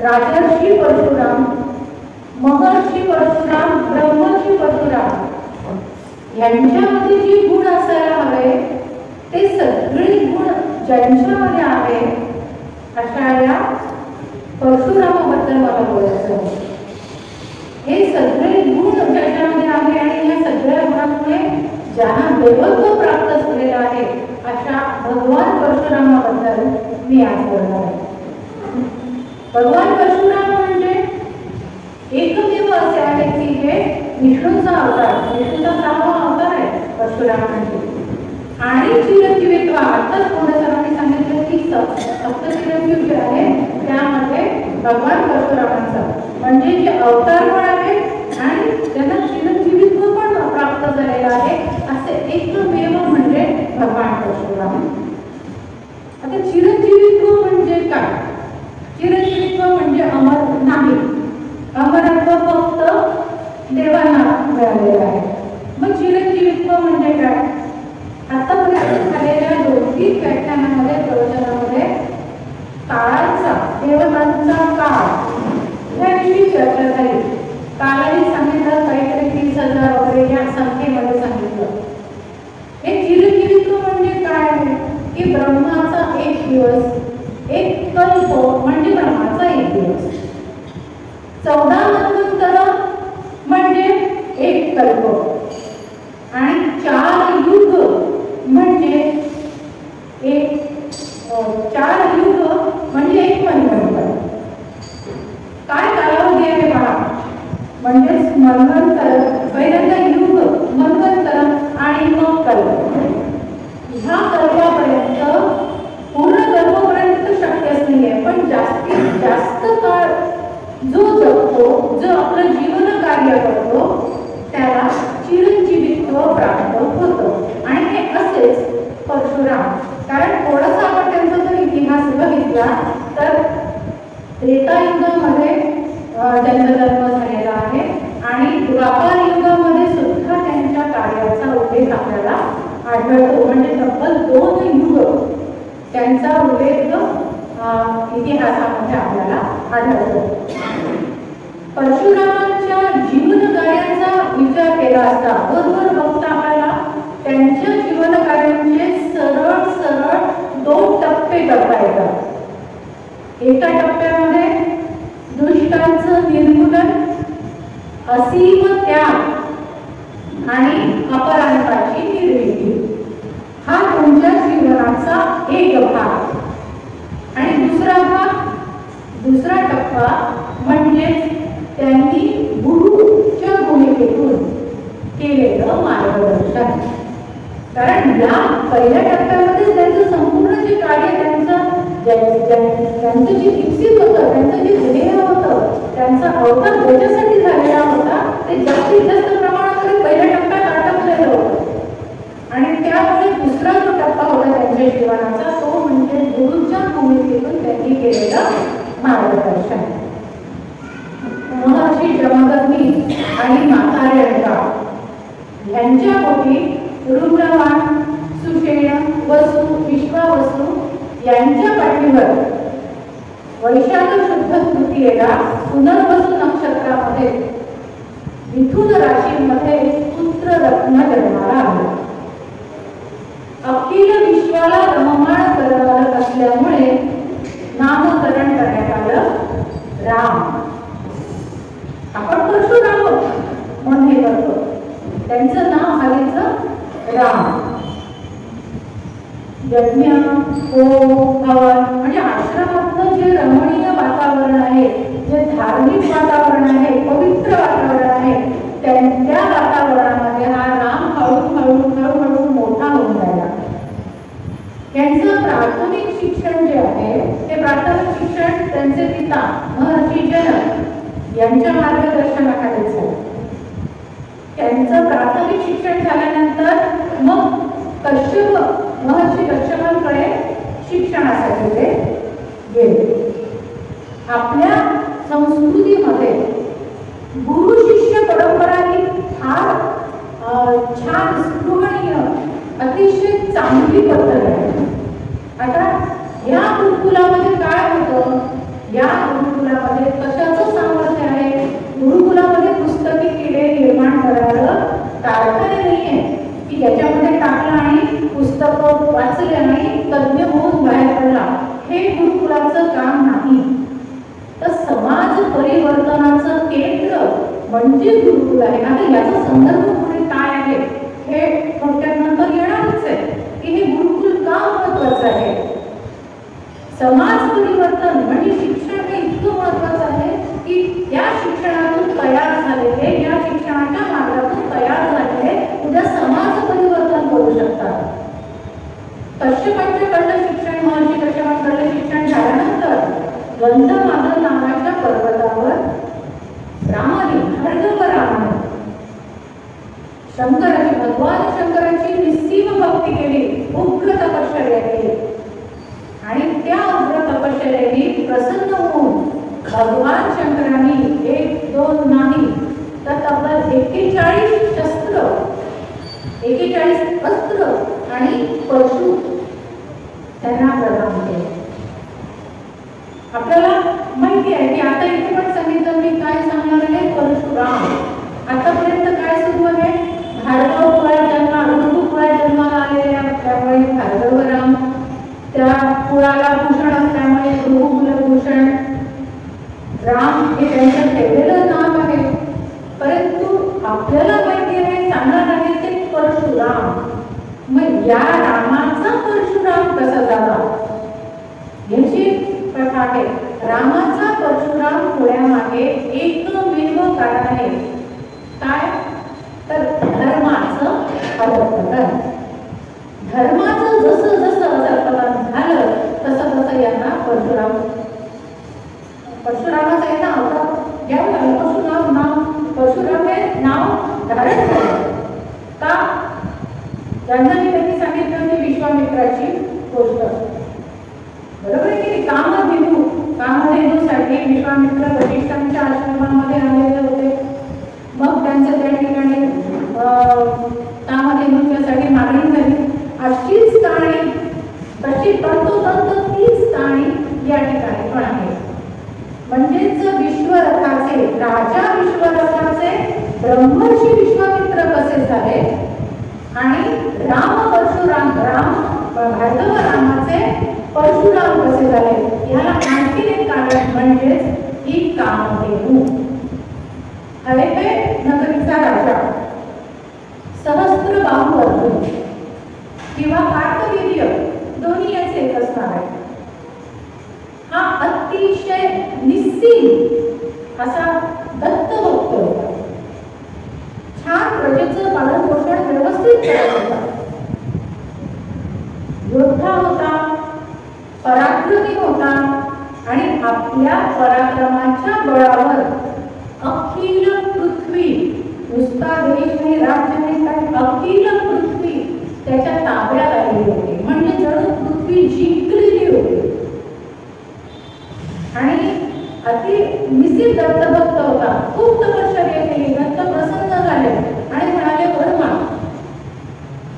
राजर्षी परशुराम, महर्षी परशुराम, ब्रह्मर्षी परशुराम यांच्यामध्ये जे गुण असायला हवे ते सगळे गुण ज्यांच्यामध्ये आहे अशा या परशुरामाबद्दल मला बोलायचं आहे. हे सगळे गुण ज्याच्यामध्ये आहे आणि या सगळ्या गुणांमुळे ज्यांना देवत्व प्राप्त झालेलं आहे अशा भगवान परशुरामाबद्दल मी आज बोलणार आहे. भगवान परशुराम म्हणजे एकमेव असे आहे की हे विष्णूचा अवतार, विष्णूचा 6वा अवतार आहे परशुराम म्हणजे. आणि चिरंजीवित्व आताच कोणासरांनी सांगितलं की सप्त चिरंजीव जे आहे त्यामध्ये भगवान परशुरामांचा म्हणजे जे अवतार पण आहे आणि त्यांना चिरंजीवित्व पण प्राप्त झालेलं आहे असे एकमेव म्हणजे भगवान परशुराम. आता चिरंजीवित्व म्हणजे काय? चिरंजीवित्व म्हणजे अमर नाही, अमरत्व फक्त देवांना मिळालेलं आहे. मग चिरंजीवित्व म्हणजे काय? आतापर्यंत झालेल्या 2-3 व्याख्यानामध्ये प्रवचनामध्ये काळाचा, देवतांचा काळ याविषयी चर्चा झाली. कालाने सांगितलं काहीतरी 30,000 वगैरे या संख्येमध्ये सांगितलं. हे चिरंजीवित्व म्हणजे काय आहे की ब्रह्माचा 1 दिवस, एक कल्प म्हणजे ब्रह्माचा 1 दिवस, 14 मन्वंतर म्हणजे 1 कल्प आणि 4 युग म्हणजे 4 युग म्हणजे 1 मन्वंतर. काय कालावधी आहे पहा, म्हणजे मन्वंतर, पहिल्यांदा युग, मन्वंतर आणि मग कल्प. ह्या कल्पापर्यंत, पूर्ण कल्पापर्यंत शक्यच नाहीये, पण जास्तीत जास्त काळ जो जगतो, जो आपलं जीवन कार्य करतो त्याला चिरंजीवित्व प्राप्त होतं. आणि हे असेच परशुराम, कारण थोडासा आपण त्यांचा जर इतिहास बघितला तर त्रेता युगामध्ये त्यांचा जन्म झालेला आहे आणि द्वापार युगामध्ये सुद्धा त्यांच्या कार्याचा उल्लेख आपल्याला आढळतो. म्हणजे तब्बल 2 युग त्यांचा उल्लेख इतिहासामध्ये आपल्याला आढळतो. परशुरामांच्या जीवन कार्याचा विचार केला असता बरोबर बघता आपल्याला त्यांच्या जीवन कार्याचे सरळ सरळ 2 टप्पे करता येतात. एका टप्प्यामध्ये दुष्टांचं निर्मूलन, असीम त्याग आणि अपरांताची निर्मिती हा तुमच्या जीवनाचा एक भाग. आणि दुसरा टप्पा म्हणजे त्यांनी गुरुच्या भूमिकेतून केलेलं मार्गदर्शन. कारण या पहिल्या टप्प्यामध्ये त्यांचं संपूर्ण जे कार्य, त्यांचं जे विकसित होतं, त्यांचं जे ध्येय होतं, त्यांचा अवतार ज्याच्यासाठी झालेला होता ते जास्तीत जास्त प्रमाणामध्ये पहिल्या टप्प्यात आटोपलेलं होतं. आणि त्यामुळे दुसरा जो टप्पा होता त्यांच्या जीवनाचा तो म्हणजे गुरुच्या भूमिकेतून त्यांनी केलेलं मार्गदर्शन. महर्षी जमदग्नी आणि माता रेणुका यांच्या पोटी रुद्रवान, सुषेण, वसु, विश्वावसु यांच्या पाठीवर वैशाख शुद्ध तृतीयेला पुनर्वसु नक्षत्रामध्ये मिथुन राशीमध्ये पुत्र रत्न जन्माला आले. अखिल विश्वाला रममाण करणारं असल्यामुळे नामकरण करण्यात आलं राम. आपण परशुराम म्हणून हे करतो, त्यांचं नाव आधीचं राम. यज्ञ, होम, हवन म्हणजे आश्रमातलं जे रमणीय वातावरण आहे, जे धार्मिक वातावरण आहे, पवित्र वातावरण आहे, त्या वातावरणामध्ये हा राम हळूहळू मोठा होऊन राहिला. त्यांचं प्राथमिक शिक्षण जे आहे ते प्राथमिक शिक्षण त्यांचे पिता महर्षी जनक यांच्या मार्गदर्शनाखाली झालं. त्यांचं प्राथमिक शिक्षण झाल्यानंतर मग महर्षी कश्यपांकडे शिक्षणासाठी ते गेले. आपल्या संस्कृतीमध्ये गुरु शिष्य परंपरा ही फार छान, स्पृहणीय, अतिशय चांगली पद्धत आहे. आता या गुरुकुलामध्ये काय होतं, या गुरुकुला गुरुकुलामध्ये कशाचं सामर्थ्य आहे? गुरुकुलामध्ये पुस्तकी किडे निर्माण करायला कारखाने नाहीये की याच्यामध्ये टाकलं आणि पुस्तकं वाचले आणि तज्ञ होऊन बाहेर पडला. हे गुरुकुलाचं काम नाही. तर समाज परिवर्तनाचं केंद्र म्हणजे गुरुकुल आहे. आता याचा संदर्भ पुढे काय आहे हे थोडक्यात नंतर येणारच आहे की हे गुरुकुल का महत्वाचं आहे. समाज परिवर्तन म्हणजे शिक्षण हे इतकं महत्वाचं आहे की या शिक्षणातून तयार झालेले, या शिक्षणाच्या मार्गातून तयार झालेले उद्या समाज परिवर्तन करू शकतात. कश्यपांच्याकडलं शिक्षण, महर्षी कश्यपांकडलं शिक्षण झाल्यानंतर गंधमादन नावाच्या पर्वतावर रामाने, भार्गव रामाने शंकराची, भगवान शंकराची निस्सीम भक्ती केली, उग्र तपश्चर्या केली आणि त्या उग्र तपश्चर्याने प्रसन्न होऊन भगवान शंकरांनी 1, 2 नाही तर तब्बल 41 शस्त्र, 41 अस्त्र आणि परशु त्यांना प्रदान केले. आपल्याला माहिती आहे की आता इथे पण सांगितलं मी काय सांगणार आहे. परशुराम आतापर्यंत काय सुरू आहे? भार्गव कुळात जन्माला आलेल्या त्यामुळे भार्गवराम, त्या कुळाला भूषण असल्यामुळे भूषण राम हे त्यांचं ठेवलेलं नाव आहे. परंतु आपल्याला माहिती आहे सांगणार आहे ते परशुराम. मग या रामाचा परशुराम कसा झाला याची कथा आहे. रामाचा परशुराम होण्यामागे एकमेव कारण आहे. काय तर धर्माचं अधःपतन. धर्माचं जसं जसं अधःपतन झालं तसं तसं यांना परशुरामाचं आहे ना घ्यावं लागलं. परशुराम हे नाव धारण झालं का? ज्यांना मी त्यांनी सांगितलं होती विश्वामित्राची गोष्ट, बरोबर आहे की कामधेनूसाठी विश्वामित्र वशिष्ठांच्या आश्रमामध्ये आलेले होते. मग त्यांचं त्या ठिकाणी कामधेनूच्यासाठी मागणी झाली. अशीच कहाणी तशी तंतोतंत तीच कहाणी या ठिकाणी पण आहे. म्हणजेच विश्वरथाचे राजा, विश्वरथाचे ब्रह्मर्षी विश्वामित्र कसे झाले आणि राम भार्गव रामाचे परशुराम कसे झाले ह्याला आणखी एक कारण म्हणजेच ही कामधेनू. हयते नगरीचा राजा सहस्त्रबाहू अर्जुन किंवा कार्तवीर्य दोन्ही याचे एक असणार आहे. हा अतिशय निस्सीम असा दत्तभक्त होता. छान प्रजेचं पालन पोषण व्यवस्थित करत होता. योद्धा होता, पराक्रमी होता आणि आपल्या पराक्रमाच्या बळावर अखिल पृथ्वी, नुसता देश नाही, राज्य नाही, काही अखिल पृथ्वी त्याच्या ताब्यात आलेली होती. म्हणजे जणू पृथ्वी जिंकलेली होती. आणि अति निस्सीम दत्तभक्त होता. खूप तपश्चर्या केली. दत्त प्रसन्न झाले आणि म्हणाले वर माग.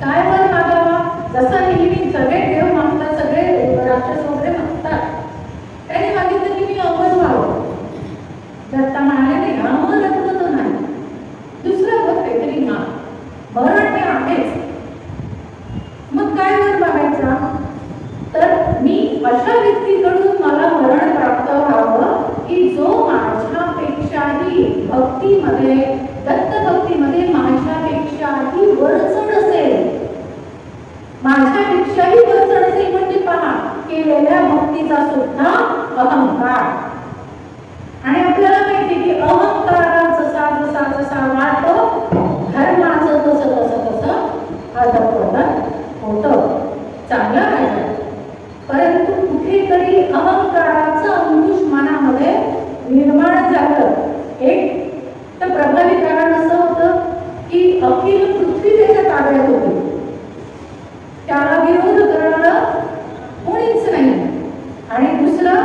काय वर मागावा? जसा नेहमी सगळे देव मागतात, सगळे राक्षस वगैरे मागतात. त्याने मागितलं की मी अमर व्हावं. दत्ता म्हणाले नाही, अमर तर नाही, दुसरं वर काहीतरी माग. मरण हे आहेच. मग काय वर मागायचा? तर मी अशा व्यक्तीकडून मला मरण प्राप्त व्हावं की जो माझ्यापेक्षाही भक्तीमध्ये, दत्तभक्तीमध्ये माझ्यापेक्षाही वरचढ असेल. माझ्यापेक्षाही वरचढ असेल म्हणजे पहा केलेल्या भक्तीचा सुद्धा अहंकार. आणि आपल्याला माहिती की अहंकारात जसा जसा जसा वाढतो धर्माचं तसं तसं तसं अधःपतन होतं. चांगलं राहिलं परंतु कुठेतरी अहंकाराचं अंकुश मनामध्ये निर्माण झालं. एक तर प्रभावी कारण असं होतं की अखिल पृथ्वी त्याच्या ताब्यात होती. त्याला विरोध करणारं कोणीच नाही. आणि दुसरं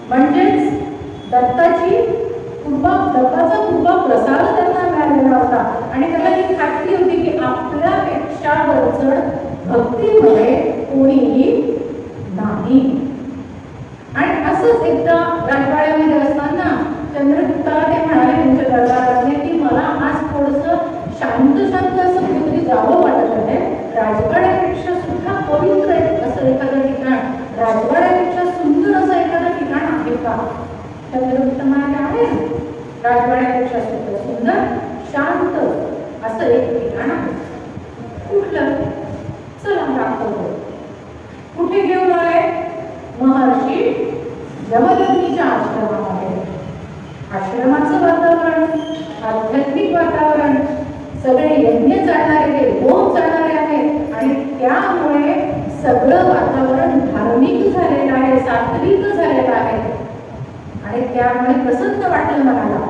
म्हणजेच दत्ताचा कृपा प्रसाद त्यांना मिळालेला होता. आणि त्याला ही खात्री होती की आपल्यापेक्षा वरचढ भक्तीमध्ये कोणीही नाही. आणि असं असंच एकदा राजवाड्यामध्ये असताना चंद्रगुप्ताला ते म्हणाले त्यांच्या दरबारातले की मला आज थोडंसं शांत शांत असं कुठेतरी जावं वाटत आहे. राजवाड्यापेक्षा सुद्धा पवित्र असं एखादं ठिकाण, राजवाड्यापेक्षा सुंदर असं एखादं ठिकाण आहे का? चंद्रगुप्त म्हणाले आहे, राजवाड्यापेक्षा सुंदर शांत असं एक ठिकाण आहे. कुठलं? चला दाखवतो. कुठे घेऊन आले? महर्षी जमदग्नीच्या आश्रमामध्ये. आश्रमाचं वातावरण, आध्यात्मिक वातावरण, सगळे यज्ञ चालणारे ते होम चालणारे आहेत आणि त्यामुळे सगळं वातावरण धार्मिक झालेलं आहे, सात्विक झालेलं आहे आणि त्यामुळे प्रसन्न वाटलं मनाला.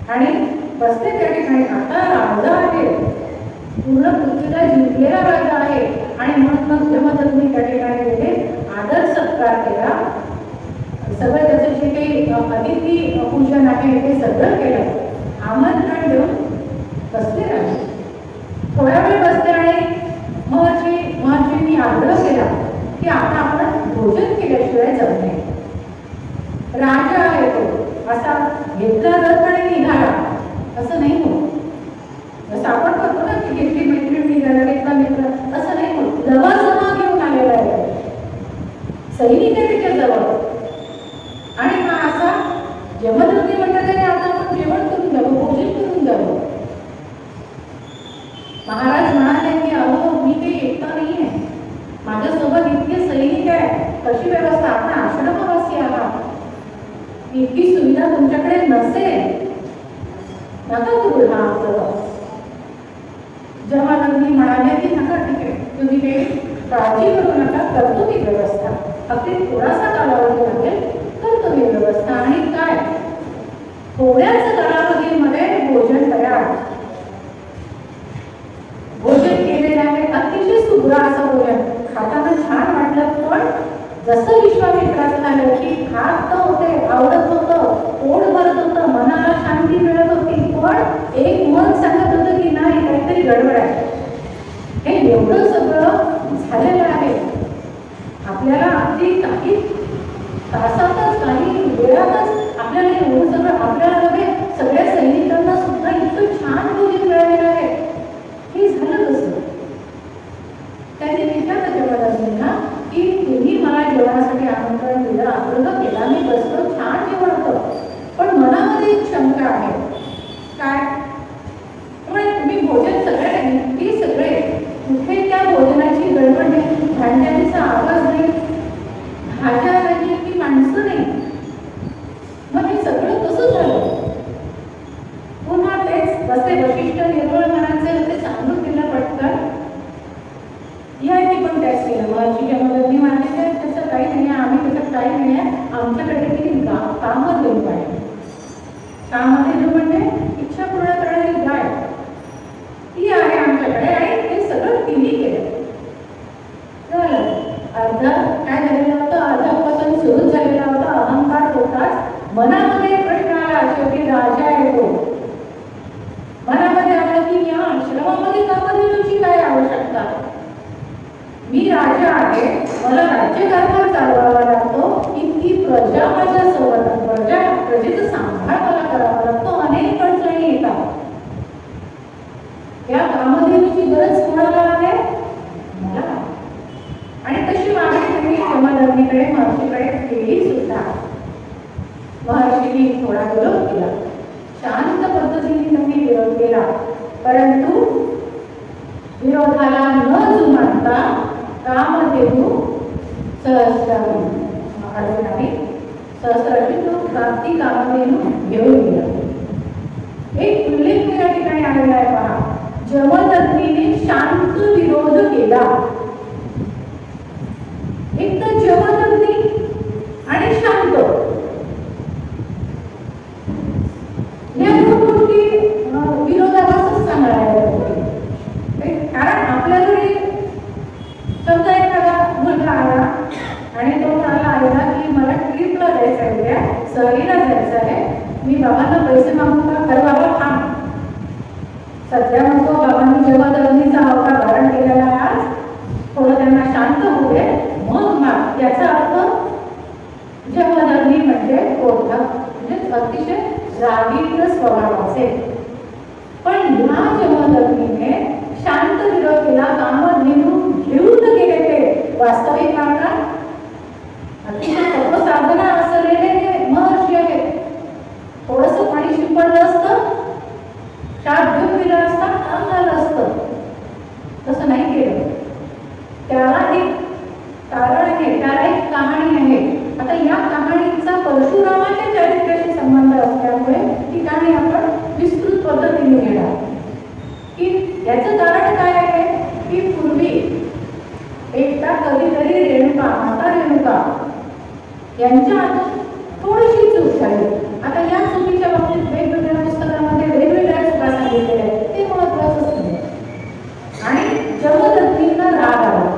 आणि बसते त्या ठिकाणी आता राजा आहे, पूर्ण पृथ्वीला जिंकलेला राजा आहे आणि म्हणून मग जमदग्नी त्या ठिकाणी गेले, आदर सत्कार केला, सगळं त्याचं जे काही अतिथी पूजन आहे ते सगळं केलं, आमंत्रण देऊन बसले राहिले. थोड्या वेळ बसले आणि महर्षींनी आग्रह केला की आता आपण भोजन केल्याशिवाय जाऊ नये. राजा आहे तो असा घेतला रथ आणि निघाला असं नाही होत. जसं आपण करतो ना की घेतली मैत्रीण निघाला, घेतला मित्र, असं नाही होत. लवाजमा घेऊन आलेला आहे, सैनिक आहे त्याच्या जवळ आणि हा असा जमदग्नी म्हणतात आता आपण जेवण करून जावं, भोजन करून जावं. महाराज म्हणाले की अहो मी काही एकटा नाही आहे, माझ्यासोबत इतके सैनिक आहे, कशी व्यवस्था? आपण आश्रमवासी आहात, इतकी सुविधा तुमच्याकडे नसेल, नका करू हा प्रवास. जमदग्नी म्हणाले की नका, ठीक आहे, तुम्ही काही काळजी करू नका, करतो मी व्यवस्था, अगदी थोडासा कालावधी लागेल, करतो मी व्यवस्था. आणि काय थोड्याच कालावधीमध्ये भोजन तयार. भोजन केलेलं आहे, अतिशय सुग्र असं भोजन, खाताना छान वाटलं. पण जसं विश्वामित्राचं झालं की खात होते, आवडत होतं, पोट भरत होतं, मनाला शांती मिळत होती, पण एक मन सांगत होतं की नाही काहीतरी गडबड आहे. हे एवढं सगळं झालेलं आहे, आपल्याला अगदी काही तासातच काही वेळातच आपल्याला एवढं सगळं, आपल्याला सगळ्या सैनिकांना सुद्धा इतकं छान भोजन मिळालेलं आहे. हे झालं कसं? त्यांनी विचारलं जमदग्नींना की तुम्ही मला जेवणासाठी आमंत्रण दिलं, आग्रह केला, मी बसलो, छान जेवण होतं, पण मनामध्ये एक शंका आहे. काय? तुम्ही भोजन सगळे इतके सगळे, कुठे त्या भोजनाची गडबड नाही, भांड्यांचा आवाज नाही, भाज्या नाही की माणसं नाही, मग हे सगळं कसं झालं? पुन्हा तेच बसे वशिष्ठ निर्मळ मनाचे होते, सांगून दिलं पटकन. याची पण टॅक्स केलं. महर्षी जमदग्नी म्हणाले त्याचं काही नाही, आम्ही त्याच्यात काही नाही आहे, आमच्याकडे किती कामं देऊ पाहिजे. कामं देणं म्हणजे इच्छा पूर्ण करणारी गाय ती आहे आमच्याकडे आणि ते सगळं तिने केलं. झालं अर्धा काय झालेलं होतं, अधःपतन सुरू झालेलं होतं, अहंकार होताच मनामध्ये प्रश्न आला, शेवटी राजा आहे तो. मनामध्ये आलं की या आश्रमामध्ये कामं देण्याची काय आवश्यकता? मी राजा आहे, मला राज्यकारभार चालवावा लागतो, इतकी प्रजा माझ्या सोबत, प्रजेचा सांभाळ मला करावा लागतो, अनेक अडचणी येतात. या कामधेनुची गरज कोणाला आहे? मला. आणि तशी मागणी त्यांनी जमदग्नीकडे महर्षीकडे केली सुद्धा. महर्षींनी थोडा विरोध केला, शांत पद्धतीने त्यांनी विरोध केला, परंतु विरोधाला न जुमानता कामधेनू सहस्रावी तो प्राप्ती कामधेनू घेऊन गेला. एक उल्लेख या ठिकाणी आलेला आहे पहा, जमदग्नीने शांत विरोध केला. एक तर जमदग्नी आणि शांत या दोन गोष्टी विरोधाभासच सांगायला होते. कारण आपल्या घरी समजा एखादा मुलगा आला आणि तो म्हणाला आईला की मला ट्रिपला जायचं आहे, उद्या सहलीला जायचं आहे, मी बाबांना पैसे मागू का? तर बाबा थांब, सध्या म्हणतो बाबांनी जमदग्नीचा अवतार धारण केलेला आहे, आज थोडं त्यांना शांत होऊ दे, मग माग. याचा अर्थ अतिशय रागीट स्वभावाचे. पण ह्या जमदग्नीने शांत विरोध केला. कामधेनू घेऊन गेले ते वास्तविक काळात अतिशय तपसाधना असलेले ते महर्षी आहेत. थोडंसं पाणी शिंपडलं असतं, शाप घेऊन दिला असता, काम झालं असतं. तसं नाही केलं. त्याला एक कारण आहे, त्याला एक कहाणी आहे. आता या कहाणीचा परशुरामाच्या चरित्राशी संबंध असल्यामुळे ही कहाणी आपण विस्तृत पद्धतीने घेणार. की याचं कारण काय आहे की पूर्वी एकदा कधीतरी रेणुका, माता रेणुका यांच्या हातून थोडीशी चूक झाली. आता या चुकीच्या बाबतीत वेगवेगळ्या पुस्तकांमध्ये वेगवेगळ्या चुका सांगितलेल्या आहेत, ते महत्वाचंच नाही. आणि जमदग्नींना राग आला,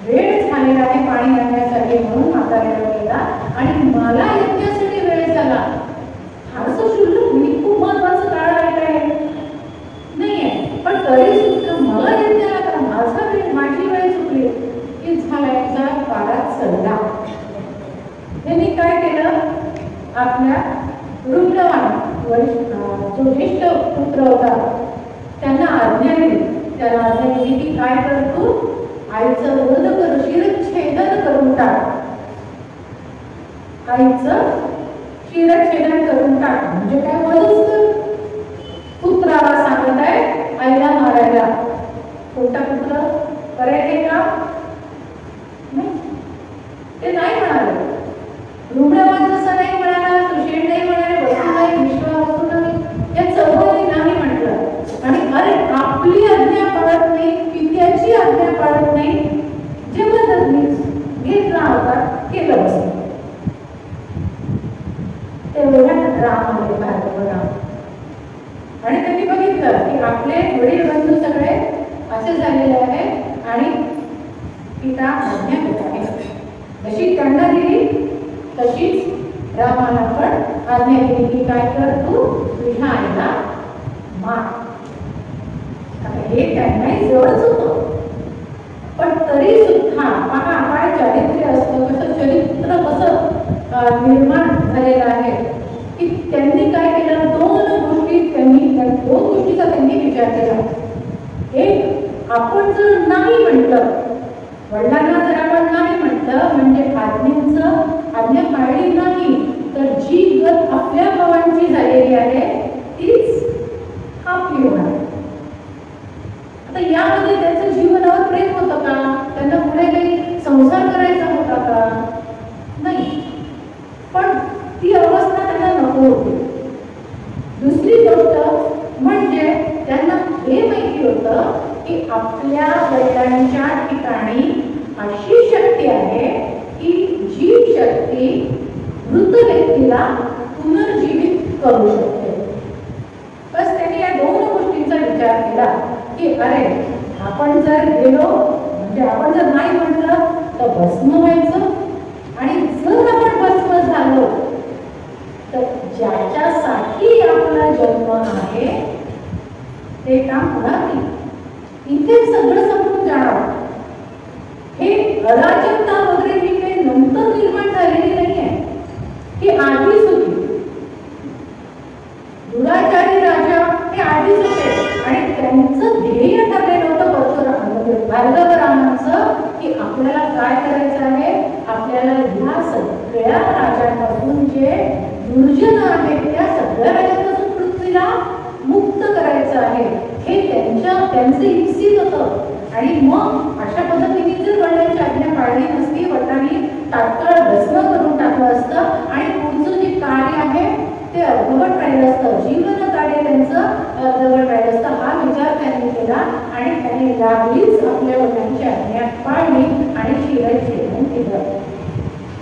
वेळ झालेला आहे पाणी आणण्यासाठी म्हणून माता रेणुकेला, आणि मला यज्ञासाठी वेळ झाला. फारसं शुल्लक मी खूप महत्वाचं काळ आहे नाहीये, पण तरी सुद्धा मला यज्ञाला करा, माझी वेळ चुकली की झालाय जा पारात चढला. त्यांनी काय केलं, आपल्या रुग्णवान जो ज्येष्ठ पुत्र होता त्यांना आज्ञा दिली. त्याला आज्ञा दिली की काय कर, तू आईचं वध कर, शिरच्छेदन करून टाक. आईचं शिरच्छेदन करून टाक म्हणजे काय, वधच कर. पुत्राला सांगत आहे आईला मारायला. कोणता पुत्र करायचे का? ते नाही म्हणाले. रुग्णवान जसं नाही म्हणाला, सुषेण नाही म्हणाले, वस्तू नाही, विश्वावस्तू नाही, या चौघांनी नाही म्हटलं. आणि अरे आपली आज्ञा पाळत नाही, पित्याची आज्ञा पाळत नाही, जमदग्नी घेतला होता, केलं बसलं. तेवढ्यात राम आले, भार्गवराम, आणि त्यांनी बघितलं की आपले वडील बंधू सगळे असे झालेले आहे आणि पिता आज्ञा देत आहे. जशी त्यांना दिली तशीच रामाला पण आज्ञा दिली की काय कर, तू तुझ्या आईला मार. आता हे त्यांनाही जवळच होतं, पण तरी सुद्धा पहा काय चारित्र्य असतं, कसं चरित्र कसं निर्माण झालेलं आहे की त्यांनी काय केलं, दोन गोष्टीचा त्यांनी विचार केला. एक, आपण जर नाही म्हटलं, वडिलांना जर आपण नाही म्हटलं म्हणजे आज्ञा पाळली नाही, तर जी गत आपल्या भावांची झालेली आहे तीच आपली होणार. आता यामध्ये त्यांचं जीवनावर प्रेम होतं का? त्यांना पुढे काही संसार करायचा होता का? नाही, पण ती अवस्था त्यांना नको होती. दुसरी गोष्ट म्हणजे त्यांना हे माहिती होतं की आपल्या वडिलांच्या ठिकाणी अशी शक्ती आहे की जी शक्ती मृत व्यक्तीला पुनर्जीवित करू शकते. बस त्यांनी या दोन गोष्टींचा विचार केला की अरे आपण जर गेलो म्हणजे आपण जर नाही म्हटलं तर भस्म व्हायचं, आणि जर आपण भस्म झालो तर ज्याच्यासाठी आपला जन्म आहे ते काम होणार नाही. इथे सगळं संपून जाणार. हे अराजकता वगैरे ही काही नंतर निर्माण झालेली नाही आहे, ही आधीच होती. दुराचारी राजा हे आधीच होते आणि त्यांचं ध्येय ठरलेलं होतं भार्गवरामांचं की आपल्याला काय करायचं आहे, आपल्याला ह्या सगळ्या राजांपासून जे दुर्जन आहेत त्या सगळ्या राजांपासून पृथ्वीला मुक्त करायचं आहे. हे त्यांचं इप्सित होतं. आणि मग अशा पद्धतीने जर वडिलांची आज्ञा पाळली नसती, वडिलांनी तात्काळ भस्म करून टाकलं असतं आणि पुढचं जे कार्य आहे ते अर्धवट राहिलं असतं, जीवन कार्य त्यांचं अर्धवट राहिलं असतं. हा विचार त्यांनी केला आणि त्यांनी लागलीच आपल्या वडिलांची आज्ञा पाळली आणि शिरच्छेदन केलं.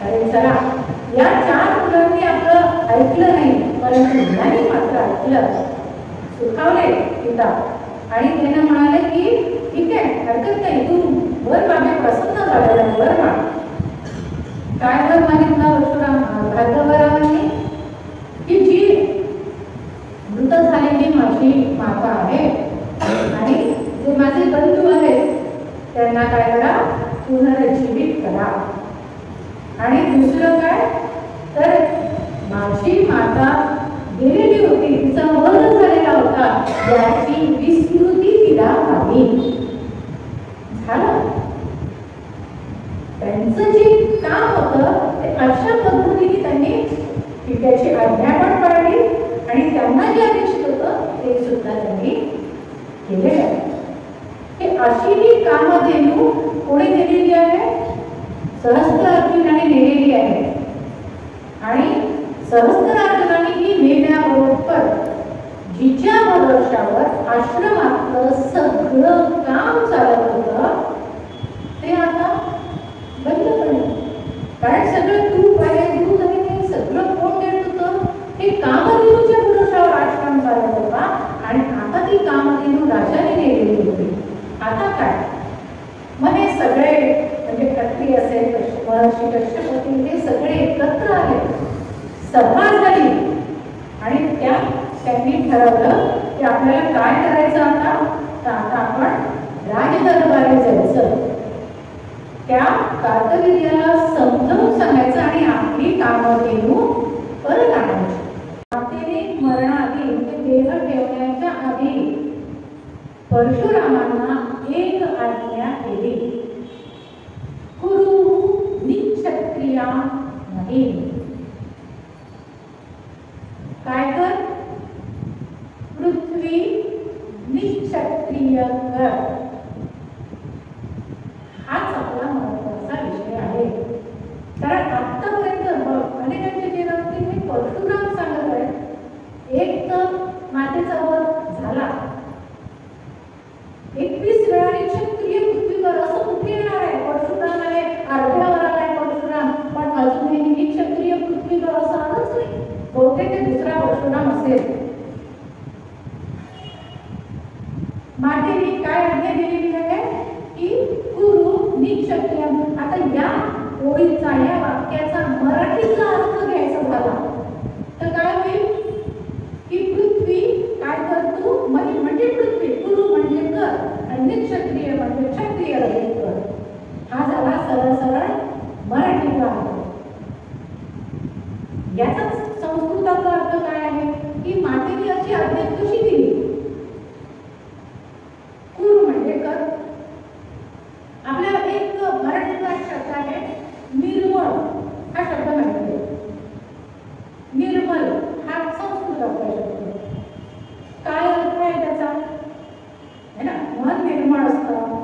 अरे चला, या 4 मुलांनी आपलं ऐकलं नाही, परंतु मुलांनी मात्र ऐकलं, सुखावले पिता. आणि त्याने म्हणाले की ठीक आहे, हरकत नाही, तू वर मागे प्रसन्न झालेला वर माग. काय वर मागितलं भार्गवरामांनी की जी मृत झालेली माझी माता आहे आणि जे माझे बंधू आहेत त्यांना काय करा, पुनर्जीवित करा. आणि दुसरं काय तर माझी पृथ्वीचा वध झालेला होता याची विस्मृती तिला आली. झालं. त्यांचं जे काम होतं ते अशा पद्धतीने त्यांनी त्याची आज्ञा पण पाळली आणि त्यांना जे अपेक्षित होतं ते सुद्धा त्यांनी केलेलं आहे. हे अशी ही कामधेनू कोणी दिलेली आहे? सहस्त्रार्जुनाने नेलेली आहे. आणि सहस्त्रार्जुनाने ही नेण्याबरोबर जिच्या भरोशावर आश्रमातलं सगळं काम चालत होतं ते आता बंद पडलं. कारण सगळं तूप आहे, दूध आहे, ते सगळं कोण देत होतं? हे कामधेनूच्या भरोशावर आश्रम चालत होता आणि आता ती कामधेनू राजाने नेलेली होती. आता काय? मग हे सगळे म्हणजे क्षत्रिय असेल, महर्षी कश्यप होतील, हे सगळे एकत्र आले, सभा झाली आणि त्यांनी ठरवलं की आपल्याला काय करायचं आता? तर आता आपण राजदरबारी जायचं, त्या कार्तवीर्याला समजावून सांगायचं आणि आपली कामधेनू परत आणायची. मातेने मरणाआधी म्हणजे देह ठेवण्याच्या आधी परशुरामांना एक आज्ञा केली, कुरु निक्षत्रिया नाही. काय कर? पृथ्वी निक्षत्रिय कर. हाच आपला महत्वाचा विषय आहे. कारण आतापर्यंत अनेकांचे जे नव्हते हे परशुराम सांगत आहेत. एक तर मातेचा वध झाला, 21 वेळा क्षत्रिय पृथ्वीवर असं कुठे येणार आहे? परशुराम आहे, अर्ध्यावर आलाय परशुराम, पण अजूनही क्षत्रिय पृथ्वीवर असं आलंच नाही. बहुतेक ते दुसरा परशुराम असेल. मातेने काय आज्ञा दिलेली आहे की कुरु निक्षत्रिय. आता या ओळीचा, या वाक्याचा मराठीचा अर्थ घ्यायचा झाला तर काय होईल की पृथ्वी काय करतो? म्हणजे पृथ्वी, कुरु म्हणजे कर आणि निक्षत्रिय म्हणजे क्षत्रिय कर. हा झाला सरळ सरळ मराठीचा अर्थ. याचा संस्कृताचा अर्थ काय आहे की मातेने अशी आज्ञा कशी दिली? कुरु म्हणजे कर. आपल्याला एक मराठीचा शब्द आहे निर्मळ, हा शब्द माहिती आहे. निर्मल हा संस्कृताचा शब्द. काय अर्थ आहे त्याचा? है ना, मन निर्मळ असतं.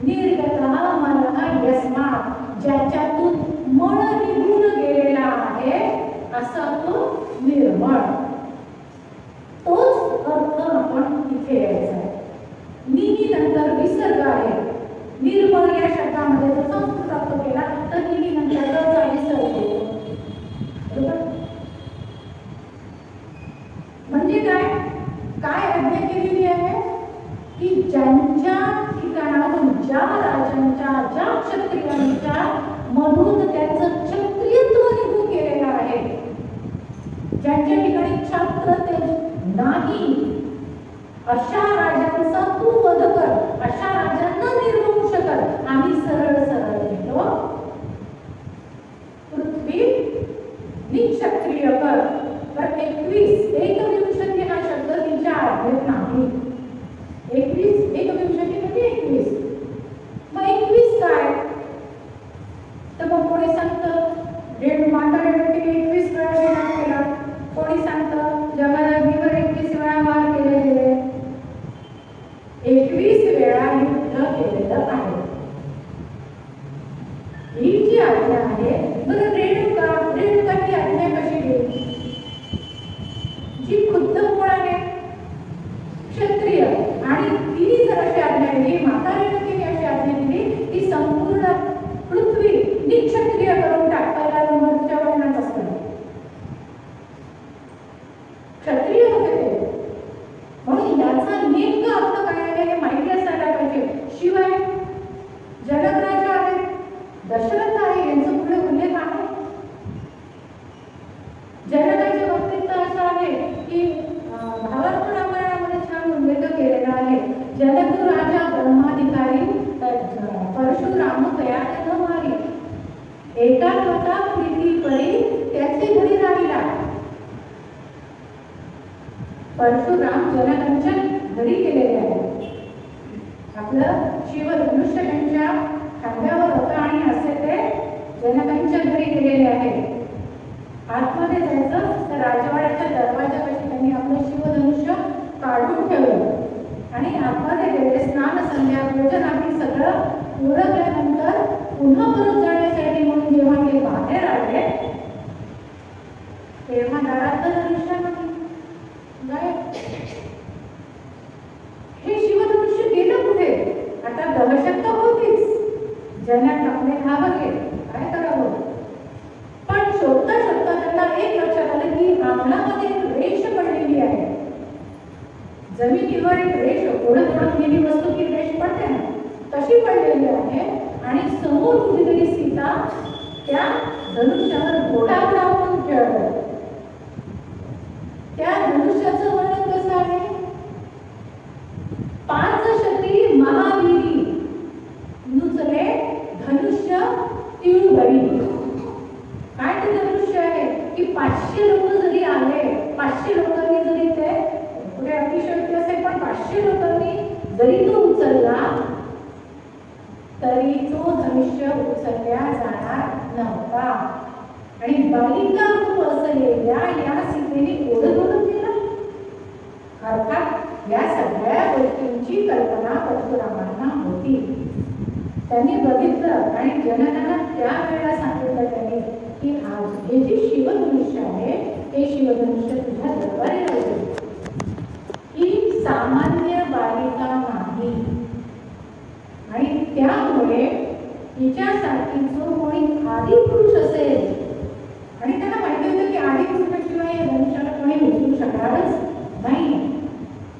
निर्गता मनः यस्मात्, ज्याच्यातून मन निघून गेलेला आहे असा तो निर्मळ. तोच अर्थ आपण इथे घ्यायचा आहे. निनी नंतर विसर्ग आहे. निर्मळ या शब्दामध्ये जर संस्कृत अर्थ केला तर निनी नंतर चा विसर्ग होतो. बरोबर? म्हणजे काय? काय आज्ञा केलेली आहे की ज्यांच्या ठिकाणाहून, ज्या राजांच्या, ज्या क्षत्रियांच्या मधून त्यांचं क्षत्रियत्व निघून गेलेलं आहे, ज्यांच्या ठिकाणी क्षत्रतेज नाही, अशा राजांचा तू वध कर. अशा राजांना निर्वंश कर. आम्ही सरळ सरळ घेतो, पृथ्वी निक्षत्रिय कर. तर 21 एकविंशती हा शब्द तिच्या आज्ञेत नाही. 21 एकविंशती म्हणजे 21. मग 21 काय? तर मग कोणी सांगतं माता रेणुकेने 21 वेळा विवाह केला, कोणी सांगतं जगदग्नीवर 21 वेळा वार केले गेले. 21 वेळा युद्ध केलेलं आहे. ही जी आज्ञा आहे. बरं, रेणुकाची आज्ञा कशी गेली? जी खुद्द कोण आहे? क्षत्रिय. आणि तिने जर अशी आज्ञा दिली, माता रेणुकेने अशी आज्ञा दिली की संपूर्ण पृथ्वी निक्षत्रिय करून टाक. पहिला नंबरच्या वर्णाच असतं. क्षत्रिय होते ते. म्हणून याचा नेमका अर्थ काय आहे हे माहिती असायला पाहिजे. शिवाय जनकराजा आहेत, दशरथ आहे, यांचा पुढे उल्लेख आहे. जनकाच्या बाबतीत तर असं आहे की भावार्थ रामायणामध्ये छान उल्लेख केलेला आहे. जनक राजा ब्रह्माधिकारी परशुराम तयार न मारी, एका होता प्रीती परी त्याचे घरी राहिला. परशुराम जनकांच्या घरी गेलेले आहे. आपलं शिवधनुष्य त्यांच्या खांद्यावर होतं आणि असे ते जनकांच्या घरी गेलेले आहे. आतमध्ये जायचं तर राजवाड्याच्या दरवाजापाशी त्यांनी आपलं शिवधनुष्य काढून ठेवलं आणि आतमध्ये गेले. स्नान संध्या भोजन आम्ही सगळं उरकल्यानंतर पुन्हा परत जाण्यासाठी म्हणून जेव्हा ते बाहेर आले तेव्हा दारातलं धनुष्य नाही. हे शिवधनुष्य गेलं कुठे? आता दहशत तर होतीच, जनक आपले घाबरले, काय करावं? पण शोधता शोधता त्यांना एक लक्षात आलं की अंगणामध्ये एक रेष पडलेली आहे. जमिनीवर एक रेष, ओढत ओढत गेली वस्तू की रेष पडते ना, तशी पडलेली आहे आणि समोर कुठेतरी सीता त्या धनुष्यावर घोडा उडावून खेळत. त्या धनुष्याचं वर्णन कसं आहे? 5 शती महावीरी नुचले धनुष्य तिळबळी. काय ते धनुष्य आहे की 500 लोक जरी आले, 500 लोकांनी जरी ते पुढे अतिशयोक्ती असेल पण 500 लोकांनी जरी तो उचलला तरी तो धनुष्य उचलल्या जाणार नव्हता. आणि बालिका रूप असलेल्या या सीतेने ओढत ओढत गेला. अर्थात या सगळ्या गोष्टींची कल्पना परशुरामांना होती. त्यांनी बघितलं आणि जनकांना त्यावेळेला सांगितलं त्यांनी की आज हे जे शिवधनुष्य आहे ते शिवधनुष्य तुझ्या दरबारी राहते. ही सामान्य बालिका नाही आणि त्यामुळे हिच्यासाठी जो कोणी आदिपुरुष असेल आणि त्यांना माहिती होतं की आदिपुरुषाशिवाय या धनुष्याला कोणी उचलू शकणारच नाही.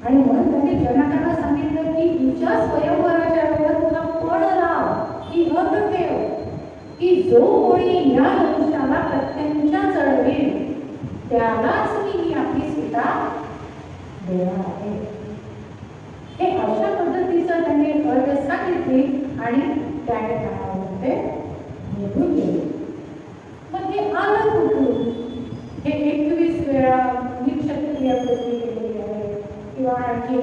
आणि म्हणून त्यांनी जनकांना सांगितलं की हिच्या स्वयंवराच्या वेळेला तुला पण लाव ही अट ठेव की जो कोणी या धनुष्याला प्रत्यंच्या चढवेल त्यालाच मी ही आपली सीता देणार आहे. हे अशा पद्धतीचं त्यांनी अट सांगितली आणि त्याने काळामध्ये निघून गेले. मग हे आलं कुठून? हे 21 वेळा निक्षत्रिय पृथ्वी केलेली आहे किंवा आणखी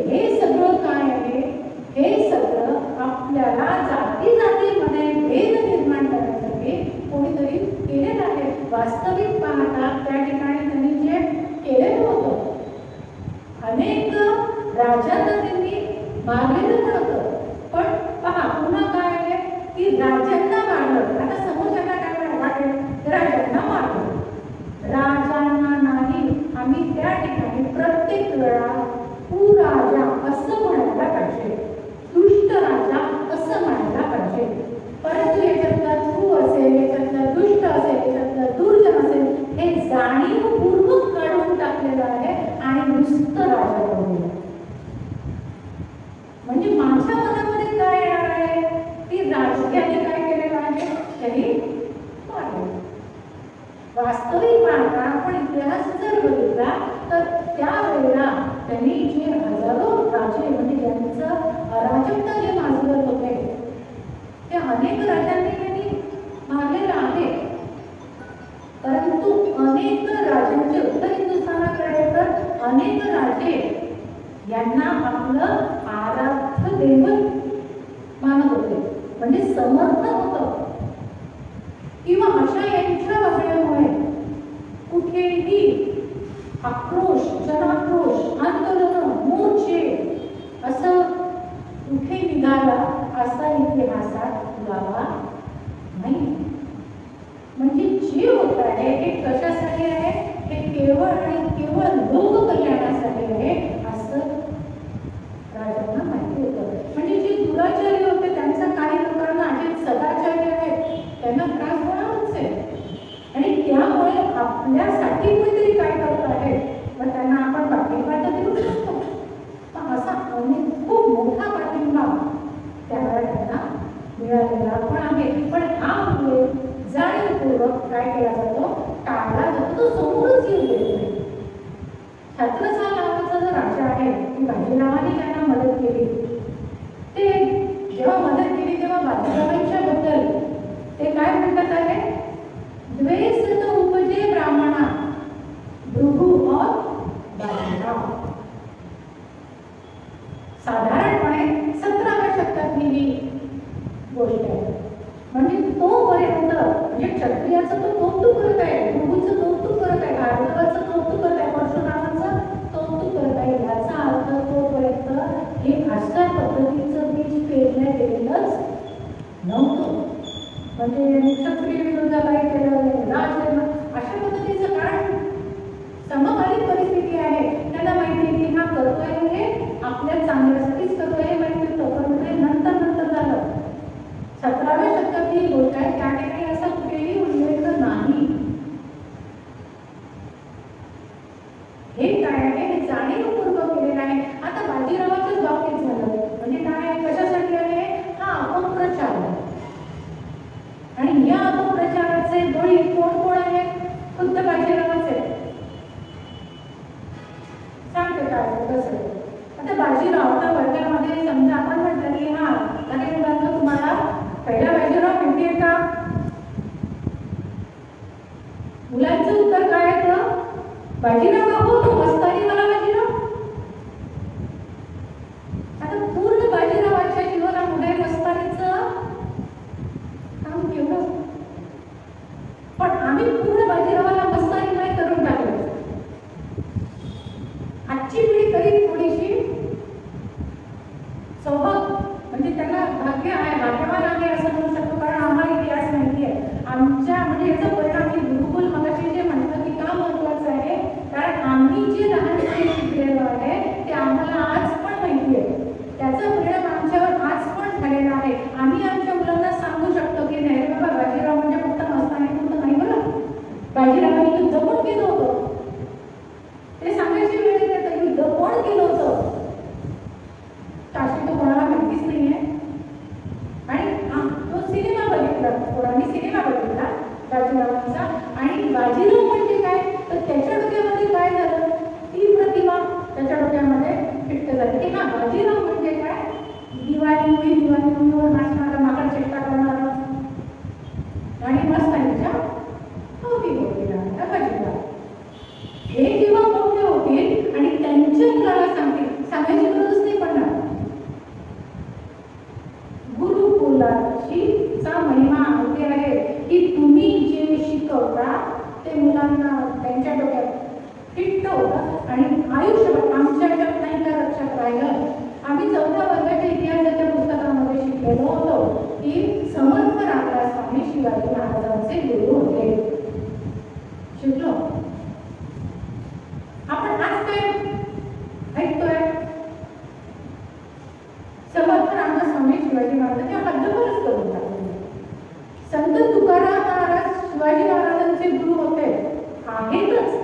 हे सगळं काय आहे? हे सगळं आपल्याला जाती जातीमध्ये भेद निर्माण करण्यासाठी कोणीतरी केलेलं आहे. वास्तविक पाहता त्या ठिकाणी त्यांनी जे केलेलं होतं अनेक राजांना त्यांनी मारलेलं होतं. पण पहा पुन्हा काय आहे की राजांना मारलं. आता समोरच्यांना काय वाटेल? राजांना मारलं, राजांना नाही. आम्ही त्या ठिकाणी प्रत्येक वेळा कुराजा असं म्हणायला पाहिजे, दुष्ट राजा असं म्हणायला पाहिजे. परंतु याच्यातला तू असेल, याच्यातला दुष्ट असेल, याच्यातला दुर्जन असेल हे जाणीवपूर्वक काढून टाकलेलं आहे आणि नुसतं राजा बनवलं. म्हणजे माझ्या मनामध्ये काय येणार आहे की राजकीयाने काय केलेलं आहे? त्यांनी वास्तविक पाहता आपण इतिहास जर बघितला तर त्यावेळेला त्यांनी जे हजारो राजे म्हणजे ज्यांचं अराजकता जे माजवत होते त्या अनेक राजांनी त्यांनी मारलेलं आहे. परंतु अनेक राजांचे उत्तर हिंदुस्थानाकडे तर अनेक राजे यांना आपलं आराध्य दैवत मानत होते, म्हणजे समर्थन होतं. किंवा अशा यांच्या वागण्यामुळे कुठेही आक्रोश, जनाक्रोश, आंदोलन, मोर्चे असं कुठे निघाला असा इतिहासात पुरावा नाही. म्हणजे जे होत आहे हे कशासाठी आहे? हे केवळ आणि केवळ लोक कल्याणासाठी आहे असं राजांना माहिती होतं. म्हणजे जे दुराचारी होते त्यांचा काही लोकांना जे सदाचारी आहेत त्यांना त्रास होणारच आहे. आणि त्यामुळे आपल्यासाठी कोणीतरी काय करत आहे मग त्यांना आपण पाठिंबा तर देऊ शकतो. असा अनेक खूप मोठा पाठिंबा त्यावेळेला त्यांना मिळालेला पण आहे. पण हा जाणीवपूर्वक काय केला जातो? टाळला जातो. तो समोरच येऊ देत नाही. छत्रसाल नावाचा जो राजा आहे की बाजीरावांनी त्यांना मदत केली, ते जेव्हा मदत केली तेव्हा बाजीरावांच्या बद्दल ते काय म्हणतात आहे? द्वेषित उपजे ब्राह्मणा भृगु और 17व्या शतकातली ही गोष्ट आहे. म्हणजे तोपर्यंत म्हणजे क्षत्रियाचं तो कौतुक करत आहे, भृगूचं कौतुक करत आहे, भार्गवाचं कौतुक करत आहे, परशुरामाचं कौतुक करत आहे. याचा अर्थ तोपर्यंत हे अशा पद्धतीचं बीज पेरलं गेलेलंच नव्हतं. म्हणजे क्षत्रिय विरोधाला केलं, राज अशा पद्धतीचं, कारण समकालीन परिस्थिती आहे. त्याला माहिती आहे की हा करतोय हे आपल्या चांगल्यासाठीच करतोय हे माहिती होतं, पण ते नंतर झालं. 17व्या शतकातली ही गोष्ट आहे, त्या ठिकाणी असा कुठेही उल्लेख नाही. हे काय आहे, हे जाणीवपूर्वक केलेलं आहे. आता बाजीरावाच्याच बाबतीत झालं. म्हणजे काय आहे, कशासाठी आहे, हा अपप्रचार आहे. आणि या अपप्रचाराचे बळी कोण कोण आहेत, खुद्द बाजीरावाच आहेत. सांगते काय कसं. आता बाजीराव आता वर्गामध्ये समजा आपण म्हटलं की हा अरे मुलांना तुम्हाला पहिला बाजीराव माहिती आहे का, मुलांचं उत्तर काय येतं, बाजीराव हो तो मस्तानी मला बाजीराव. आता पूर्ण बाजीरावाच्या जीवनामध्ये मस्तानीचं काम केलं, पण आम्ही पूर्ण बाजीरावाला मस्तानी नाही करून टाकलं. आजची पिढी तरी थोडीशी सौभाग्य म्हणजे त्याला भाग्य आहे, भाग्यवान आहे असं म्हणू शकतो, कारण आम्हाला इतिहास माहिती आहे. आमच्या म्हणजे याचा परिणाम मी गुरुकुल मगाशी जे म्हटलं की का महत्वाचं आहे, कारण आम्ही जे लहानपणी शिकलेलो आहे ते आम्हाला आज पण माहिती आहे. त्याचा परिणाम आमच्यावर आज पण झालेला आहे. आम्ही आमच्या मुलांना सांगू शकतो की नाही रे बाबा, बाजीराव म्हणजे फक्त मस्तानी होतं नाही बरं, बाजीरावांनी युद्ध पण केलं होतं. ते सांगायची वेळ येते, युद्ध कोण केलं होतं काशी तो कोणाला माहितीच नाहीये. आणि तो सिनेमा बघितला, कोणाने सिनेमा बघितला बाजीरावांचा, आणि बाजीराव म्हणजे काय, तर त्याच्या डोक्यामध्ये काय झालं, ती प्रतिमा त्याच्या डोक्यामध्ये फिट झाली की हा बाजीराव म्हणजे काय, दिवाळीवर नाचणारा, माकड चेष्टा करणारा आणि मस्तानीच्या होती बाजीराव. हे जेव्हा मोठे होतील आणि त्यांच्या मुलाला सांगायची गरज नाही पडणार. गुरुकुलाची चा महिमा असे आहे की तुम्ही जे शिकवता ते मुलांना त्यांच्या डोक्यात फिट होतं आणि आयुष्यभर आमच्या नाही का लक्षात राहिलं. आम्ही 4थ्या वर्गाच्या इतिहासाच्या पुस्तकामध्ये शिकलेलो होतो की समर्थ रामदास स्वामी शिवाजी महाराजांचे गुरु होते. शिकलो आपण. आज काय ऐकतोय, समर्थ रामदास स्वामी शिवाजी महाराजांचे हद्दपारच करून टाकले. संत तुकाराम महाराज शिवाजी महाराजांचे गुरु होते आहेतच.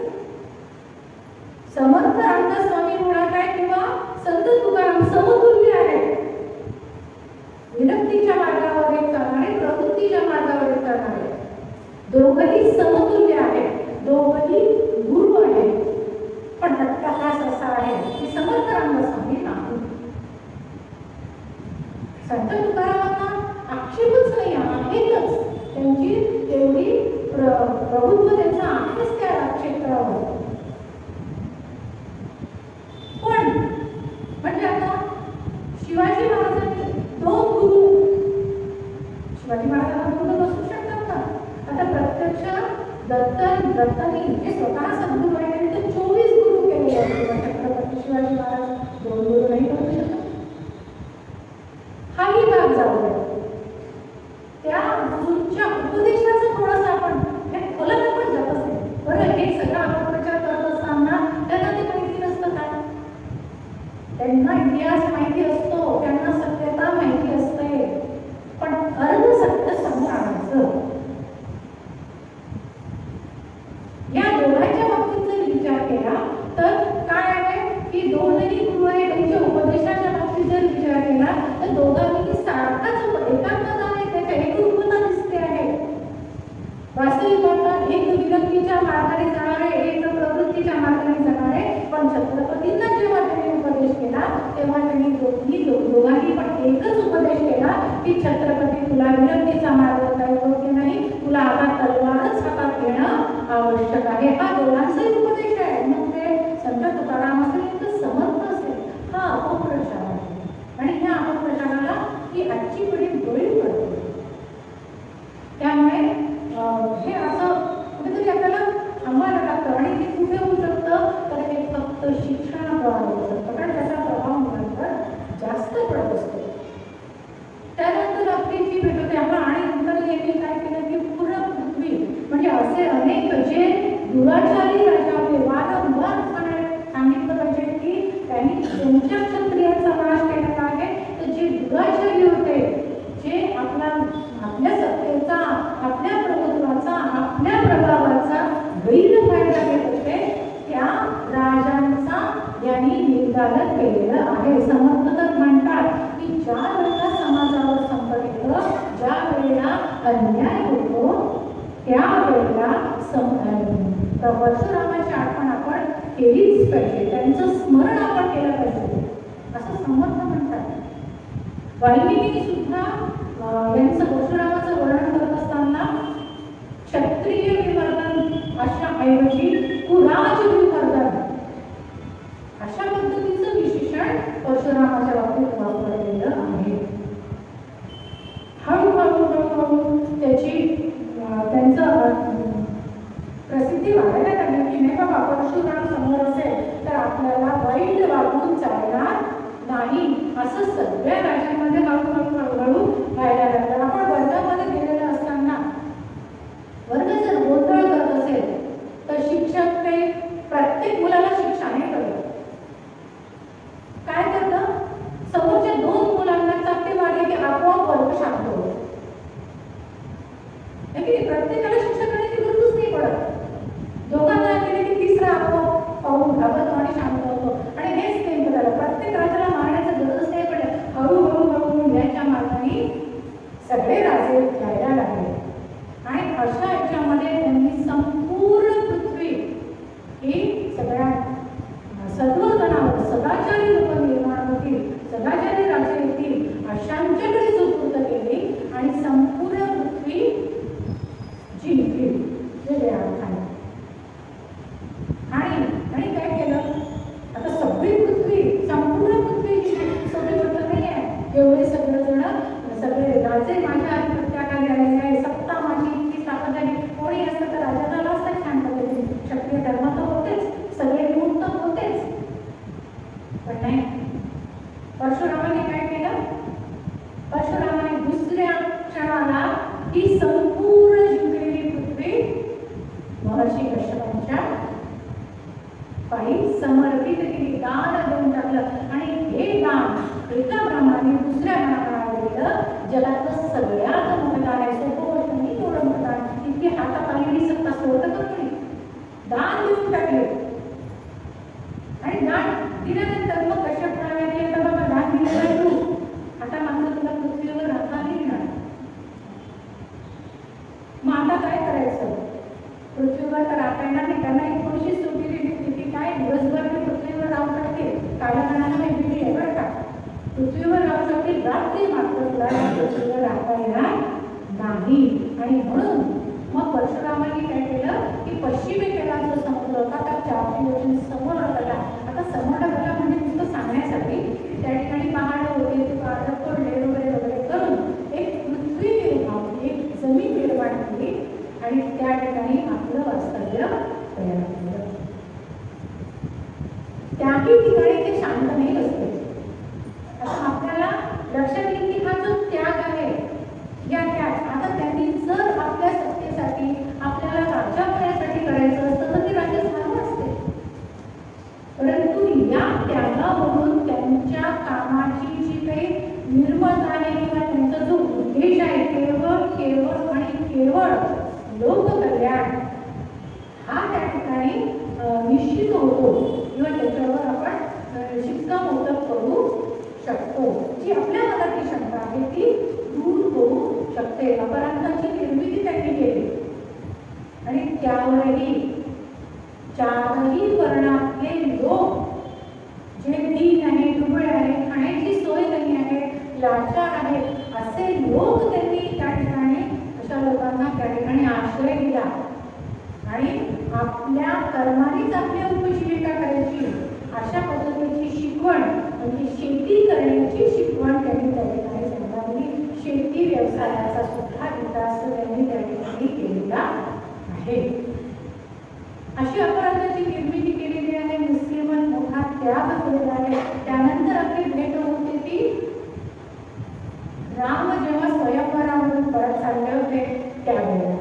समर्थ रामदास स्वामी म्हणा काय किंवा संत तुकाराम समतुल्य आहेत. विरक्तीच्या मार्गावर एक चालणारे, प्रवृत्तीच्या मार्गावर एक चालणारे, दोघंही समतुल्य आहेत, दोघंही गुरु आहेत. पण अट्टहास असा आहे की समर्थ रामदास स्वामी नाही. संत तुकारामांना आक्षेपच नाही आहेतच, त्यांची तेवढी प्रभुत्व त्यांचा आहेच त्या क्षेत्रावर. पण म्हणजे आता शिवाजी महाराजांनी 2 गुरु, शिवाजी महाराजांना गुरु बसू शकतात का? आता प्रत्यक्ष दत्तांनी जे स्वतः सद्गुरू आहेत ते 24 गुरु केले आहेत. छत्रपती शिवाजी महाराज 2 गुरु नाही करू शकत. हाही भाग जाऊ द्या, त्या गुरूंच्या उपदेशाचं थोडंसं आपण हे खोलात पण जात असेल. बरं, हे सगळं आपण प्रचार करत असताना त्यांना ते माहिती नसतं काय, त्यांना इतिहास माहिती असतो, त्यांना सत्यता माहिती असते, पण अर्ध सत्य समोर आणायचं. या दोघांच्या बाबतीत जर विचार केला तर काय आहे की दोनही गुरु आहे, त्यांच्या उपदेशाच्या बाबतीत जर विचार केला तर दोघांनी सारखाच एकात्मता आहे, त्याच्या एकरूपता दिसते आहे. वास्तविक अर्थात एक विरक्तीच्या मार्गाने जाणारे, एक प्रवृत्तीच्या मार्गाने जाणारे, पण छत्रपतींना जेव्हा त्यांनी उपदेश केला तेव्हा त्यांनी दोन्ही असे अनेक जे दुराचारी राजा होते, वारंवार सांगितलं पाहिजे की त्यांनी कोणत्या क्षत्रियांचा नाश केलेला आहे, तर जे दुराचारी होते, जे आपल्या सत्तेचा, आपल्या प्रभुत्वाचा, आपल्या प्रभावाचा गैरफायदा घेत होते, त्या राजांचा यांनी निर्धारण केलेलं आहे. समर्थ तर म्हणतात की ज्या वेळेला समाजावर संकट येतं, ज्या वेळेला अन्याय होतो, त्यावेळेला परशुरामाची आठवण आपण केलीच पाहिजे, त्यांचं स्मरण आपण केलं पाहिजे असं समर्थ म्हणतात. वाल्मिकींनी सुद्धा यांचं परशुरामाचं वर्णन करत असताना क्षत्रिय विवर्धन अशा ऐवजी कुराज विवर्धन अशा पद्धतीचं विशेषण परशुरामाच्या बाबतीत वापरलेलं आहे. हळूहळू त्यांचं प्रसिद्धी वाढायला लागली की नाही बाबा परशुराम समोर असेल तर आपल्याला वाईट वागून चालणार नाही, असं सगळ्या राज्यांमध्ये हळूहळू व्हायला लागलं. आपण वर्गामध्ये गेलेलं असताना वर्ग जर गोंधळ करत असेल तर शिक्षक ते प्रत्येक मुलाला शिक्षा नाही करत. काय करतं, समोरच्या 2 मुलांना चाकरी मारली की आपोआप वर्ग शांत होतो. प्रत्येकाला शिक्षा करण्याची गरजच नाही पडत. दोघांना केले की तिसरा आपोआप पाहून घाबरतो आणि शांत होतो. आणि हेच नेमकं झालं, प्रत्येक राजाला मारण्याचं गरजच नाही पडत. हळूहळू याच्या मार्गाने सगळे राजे घ्यायला लागले. आणि अशा याच्यामध्ये त्यांनी संपूर्ण पृथ्वी ही सगळ्या सद्वर्तनावर सदाचारी लोक निर्माण होतील, सदाचारी राजे येतील अशांच्याकडे सुपूर्द केली आणि संपूर्ण पृथ्वी जिंकली वेगळ्या अर्थाने. आणि काय केलं, आता सगळी पृथ्वी, संपूर्ण पृथ्वी सगळी गोष्ट नाही आहे. एवढे सगळे राजे माझ्या अधिपत्याखाली आलेले आहे, सत्ता माझी इतकी स्थापन झाली. कोणी असतं तर राजा झाला असता छान पद्धतीने, क्षत्रिय धर्म तर होतेच, सगळे गुण तर होतेच. पण नाही, परशुरामाने काय केलं, परशुरामाने दुसऱ्या क्षणाला ही संपूर्ण जिंकलेली पृथ्वी महर्षी कश्यपांच्या पायी समर्पित केली, दान देऊन टाकलं. आणि हे दान एका ब्रह्माने दुसऱ्या ब्रह्माला दिलं. जगातलं सगळ्यात मोठं दान आहे, सोपं गोष्ट नाही एवढं मोठं दान, इतकी हातात आलेली सत्ता सोडतं का कोणी, दान देऊन टाकले. आणि दान दिल्यानंतर मग कश्यप म्हणाले तर बाबा दान दिलं तू, आता मात्र तुला पृथ्वीवर राहता नाही येणार. मग आता काय करायचं, पृथ्वीवर तर राहता येणार नाही. त्यांना एक थोडीशी सुटी दिली की काय दिवसभर मी पृथ्वीवर राहू शकते, काळाकाळानं मी दिली आहे बरं का, पृथ्वीवर राहू शकते, रात्री मात्र तुला पृथ्वीवर राहता येणार नाही. आणि म्हणून मग परशुरामांनी काय केलं की पश्चिमेला जो समुद्र होता त्या 400 योजने समोर टाकला. आता समोर टाकला म्हणजे नुसतं सांगण्यासाठी, त्या ठिकाणी पहाड होते, ते पहाड पडले वगैरे करून एक पृथ्वी निर्माण, एक जमीन निर्माण केली आणि त्या ठिकाणी आपलं वास्तव्य तयार केलं. त्याही ठिकाणी ते शांत नाही बसले. आता आपल्याला लक्षात येईल की हा जो त्याग आहे, या त्याग आता त्यांनी जर आपल्या सत्तेसाठी, आपल्याला राज्य करण्यासाठी करायचं असतं तर ते राज्य झालं असते. परंतु या त्यागावरून त्यांच्या कामाची जी काही निर्मत आहे किंवा त्यांचा जो उद्देश आहे, केवळ आणि केवळ लोककल्याण हा त्या ठिकाणी निश्चित होतो किंवा त्याच्यावर आपण शिक्कामोर्तब करू शकतो. जी आपल्या मनातली शंका आहे ती दूर होऊ शकते. अपराधाची निर्मिती त्यांनी केली आणि त्यावरही 4ही वर्णातले लोक जे दीन आहे, दुबळे आहे, खाण्याची सोय नाही आहे, लाचार आहे, असे लोक त्यांनी त्या ठिकाणी अशा लोकांना त्या ठिकाणी आश्रय दिला आणि आपल्या कर्मानेच आपल्या उपजीविका करायची अशा पद्धतीची शिकवण म्हणजे शेती करण्याची शिकवण त्यांनी त्या ठिकाणी त्यांना दिली. शेती व्यवसायाचा सुद्धा विकास त्यांनी त्या ठिकाणी केलेला आहे. अशी अपराधाची निर्मिती केलेली आहे. मुस्लिमांनी मोठा त्याग केलेला आहे. त्यानंतर आपली भेट होते ती राम जेव्हा स्वयंवरावरून परत चालले होते त्यावेळेला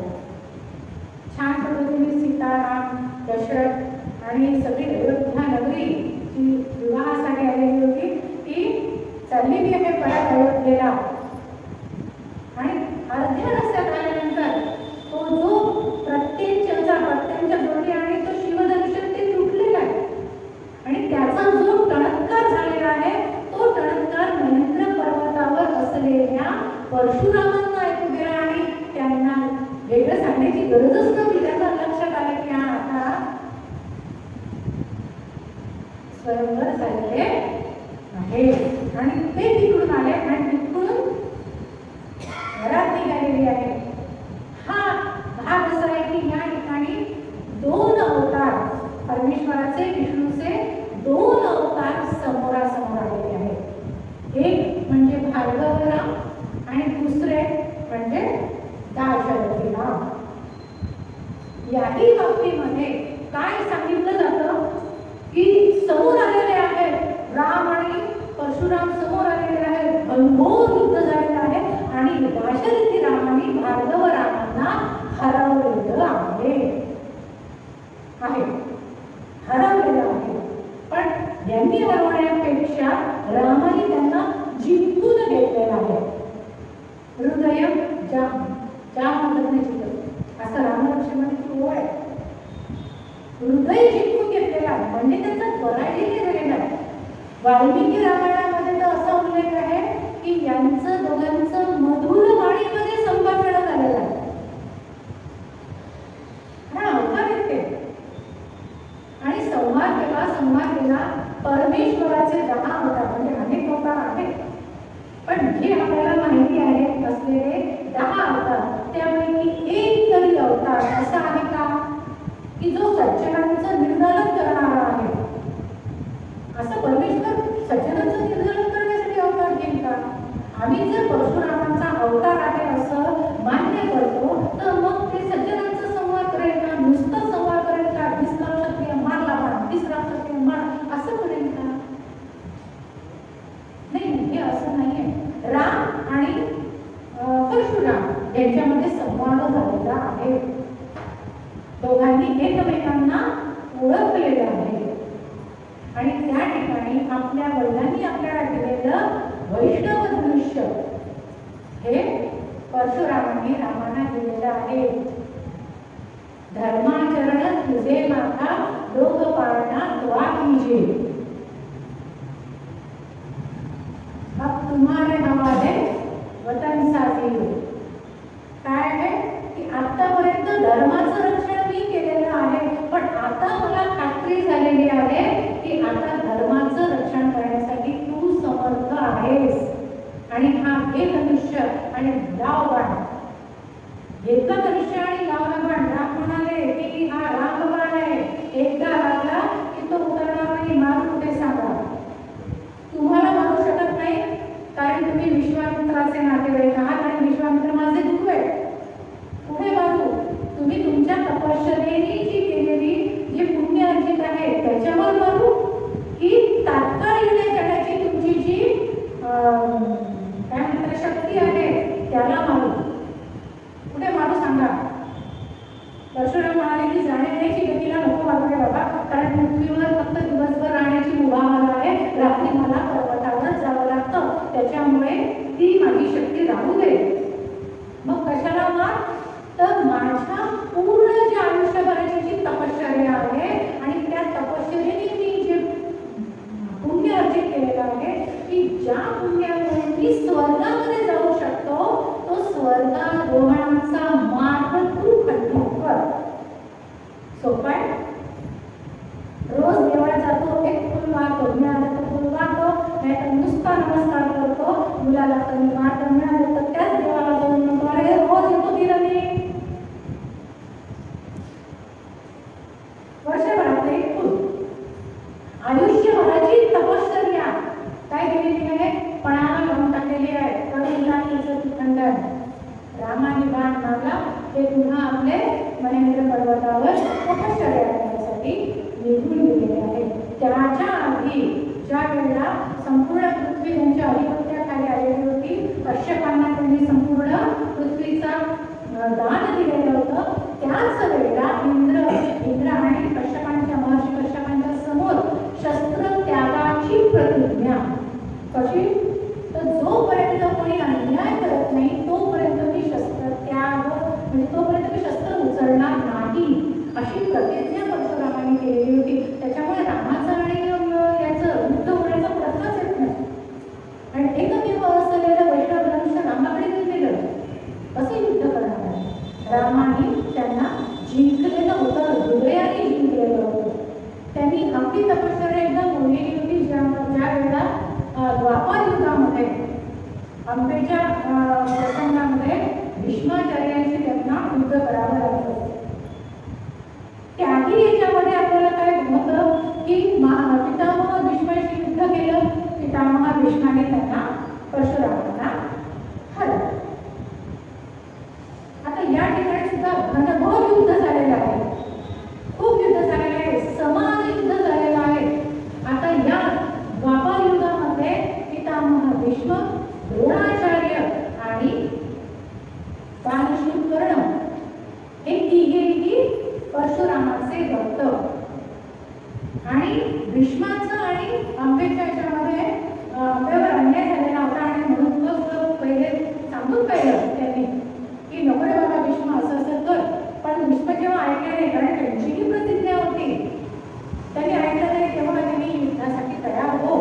छान पद्धतीने सीताराम दशरथ आणि सगळी अयोध्या नगरी जी विवाहासाठी आलेली होती ती चाललेली आहे परत अयोध्येला. आणि अर्ध्या रस्त्यात आल्यानंतर तो जो प्रत्यंच्या जोडी आणि तो शिवधनुष्य ते तुटलेला आहे आणि त्याचा जो टणत्कार झालेला आहे तो टणत्कार महेंद्र पर्वतावर असलेल्या परशुरामांना ऐकू गेला आणि त्यांना वेगळं सांगण्याची गरजच नव्हती. त्यांना लक्षात आले की हा आता स्वयंवर झालेले आहे आणि ते तिकडून आले आणि तिकडून घरात निघालेली आहे. हा भाग असा आहे की या ठिकाणी दोन अवतार परमेश्वराचे विष्णूचे दोन अवतार समोरासमोर आलेले आहेत. एक म्हणजे भार्गवराम आणि दुसरे म्हणजे दाशरथीराम. याही बाबतीमध्ये काय सांगितलं जातं की समोर आलेले आहेत राम आणि परशुराम समोर आलेले आहेत, घनघोर युद्ध झालेलं आहे आणि दाशरथीरामाने भार्गवरामांना हरवलेलं आहे हरवलेलं आहे. पण यांनी हरवण्यापेक्षा रामाने त्यांना जिंकून घेतलेलं आहे. हृदय असं रामलक्ष्मणाची ओळ आहे. हृदय जिंकून घेतलेला आहे म्हणजे त्यांचा पराजय झालेला आहे. वाल्मिकी रामायणामध्ये तर असा उल्लेख आहे की यांचं दोघांचं मधुर वाणीमध्ये संभाषण झालेलं आहे. आणि संवाद केला परमेश्वराचे 10 अवतार म्हणजे अनेक अवतार आहेत पण जे आपल्याला माहिती आहे असलेले 10 अवतार त्यापैकी एक तरी अवतार असा आहे का की जो सज्जनांचं निर्धारण करणारा आहे. असं परमेश्वर सज्जनांचं निर्धारण करण्यासाठी अवतार घेईल का? आम्ही जर परशुरामांचा अवतार आहे असं मान्य करतो तर मग ते सज्जनांचा संवाद करेल का? नुसतं संवाद करेल का? 20 लाख क्षत्रिय मारला पण 30 लाख क्षत्रिय मार असं करेल का? नाही, हे असं नाहीये. राम आणि परशुराम यांच्यामध्ये संवाद झालेला आहे. दोघांनी एकमेकांना ओळखलेलं आहे आणि त्या ठिकाणी आपल्या वडिलांनी आपल्याला दिलेलं वैष्णव धनुष्य हे परशुरामांनी रामांना दिलेलं आहे. धर्माचरण तुझे माता लोक पाळणा तुआ कीजे. अब तुम्हारे हवाले वतन साथी. काय आहे की आतापर्यंत धर्माचं रक्षण मी केलेलं आहे पण आता मला खात्री झालेली आहे की आता धर्माचं रक्षण करण्यासाठी तू समर्थ आहेस. आणि हा हे धनुष्य आणि लाव बाण. घेतलं धनुष्य आणि लावला बाण. राम म्हणाले की हा रामबाण आहे, एकदा लागला की तो उतरणार नाही. मारू कुठे सांगा? तुम्हाला मारू शकत नाही कारण तुम्ही विश्वामित्राचे नातेवाईक आहात आणि विश्वामित्र माझे गुरु आहे. पुढे मारू तुम्ही तुमच्या तपश्चर्येने जी केलेली जे पुण्य अर्जित आहे त्याच्यावर मारू की तात्काळ येण्या जाण्याची तुमची जी काय म्हणतात शक्ती आहे त्याला मारू? कुठे मारू सांगा? परशुराम म्हणाले की जाण्याची गतीला नको वाटते बाबा कारण पृथ्वीवर फक्त दिवसभर राहण्याची मुभा मला आहे. रात्री मला पर्वतावर जावं लागतं त्याच्यामुळे ती माझी शक्ती राहू दे. मग कशाला मार? तर माझ्या पूर्ण जे आयुष्यभराची जी तपश्चर्या आहे आणि त्या तपश्चर्येने मी जे पुण्य अर्जित केलेलं आहे की ज्या पुण्यामुळे मी स्वर्गामध्ये जाऊ शकतो तो स्वर्गारोहणाचा मार्ग तू खंडित कर. सोपं आहे. रोज देवळात जातो, एक फुल वाहतो, मिळालं तर फुल वाहतो, नाही तर नुसता नमस्कार करतो. मुलाला कमी मार्ग मिळालं तर त्याच देवाला जाऊन म्हणतो अरे रोज येतो दिलं मी. वर्षभरात एक फुल. आयुष्यभराची तपश्चर्या काय केलेली आहे? पणाला लावून टाकलेली आहे. रामाने बाण मारला ते पुन्हा आपले महेंद्र पर्वतावर तपश्चर्या करण्यासाठी निघून गेलेले आहे. त्याच्या आधी ज्या वेळेला संपूर्ण पृथ्वी त्यांच्या अधिपत्याखाली आलेली होती, कश्यपांना त्यांनी संपूर्ण पृथ्वीचा दान दिलेलं होतं, त्याच वेळेला इंद्र आणि कश्यपांच्या महर्षी कश्यपांच्या समोर शस्त्र त्यागाची प्रतिज्ञा. कशी? तर जोपर्यंत कोणी अन्याय करत नाही तोपर्यंत मी शस्त्र त्याग म्हणजे तोपर्यंत मी शस्त्र उचलणार नाही अशी प्रतिज्ञा परशुरामांनी केलेली होती. त्याच्यामुळे रामाचं आणि याचं युद्ध होण्याचा प्रश्नच येत नाही. आणि एकमेव असलेलं वैष्णव धनुष्य रामाकडे दिलेलं, कसे युद्ध करणार आहे? रामाने त्यांना जिंकलेलं होतं, हृदयाने जिंकलेलं होतं. त्यांनी आपली तपश्चर्या एकदा बोललेली होती, ज्या वेळेला द्वापर युगामध्ये अंबेच्या प्रसंगामध्ये भीष्माचार्यांशी त्यांना युद्ध करावं लागलं. त्याही याच्यामध्ये आपल्याला काय होतं की पितामह भीष्माशी युद्ध केलं, पितामह भीष्माने त्यांना परशुरामांना हरवलं. आता या ठिकाणी सुद्धा घनघोर युद्ध झालेलं आहे, खूप युद्ध झालेलं आहे, समान युद्ध झालेलं आहे. आता या द्वापर युगामध्ये पितामह भीष्म, द्रोणाचार्य आणि बालश्री कर्ण हे तिघेही परशुरामाचे भक्त. आणि भीष्माचं आणि अंबेच्या याच्यामध्ये अंबेवर अन्याय झालेला होता आणि म्हणून तो पहिले सांगून पाहिलं त्यांनी की नको रे बाबा भीष्म असं असं कर. पण भीष्म जेव्हा ऐकले नाही, कारण त्यांचीही प्रतिज्ञा होती, त्यांनी ऐकलं नाही तेव्हा त्यांनी युद्धासाठी तयार हो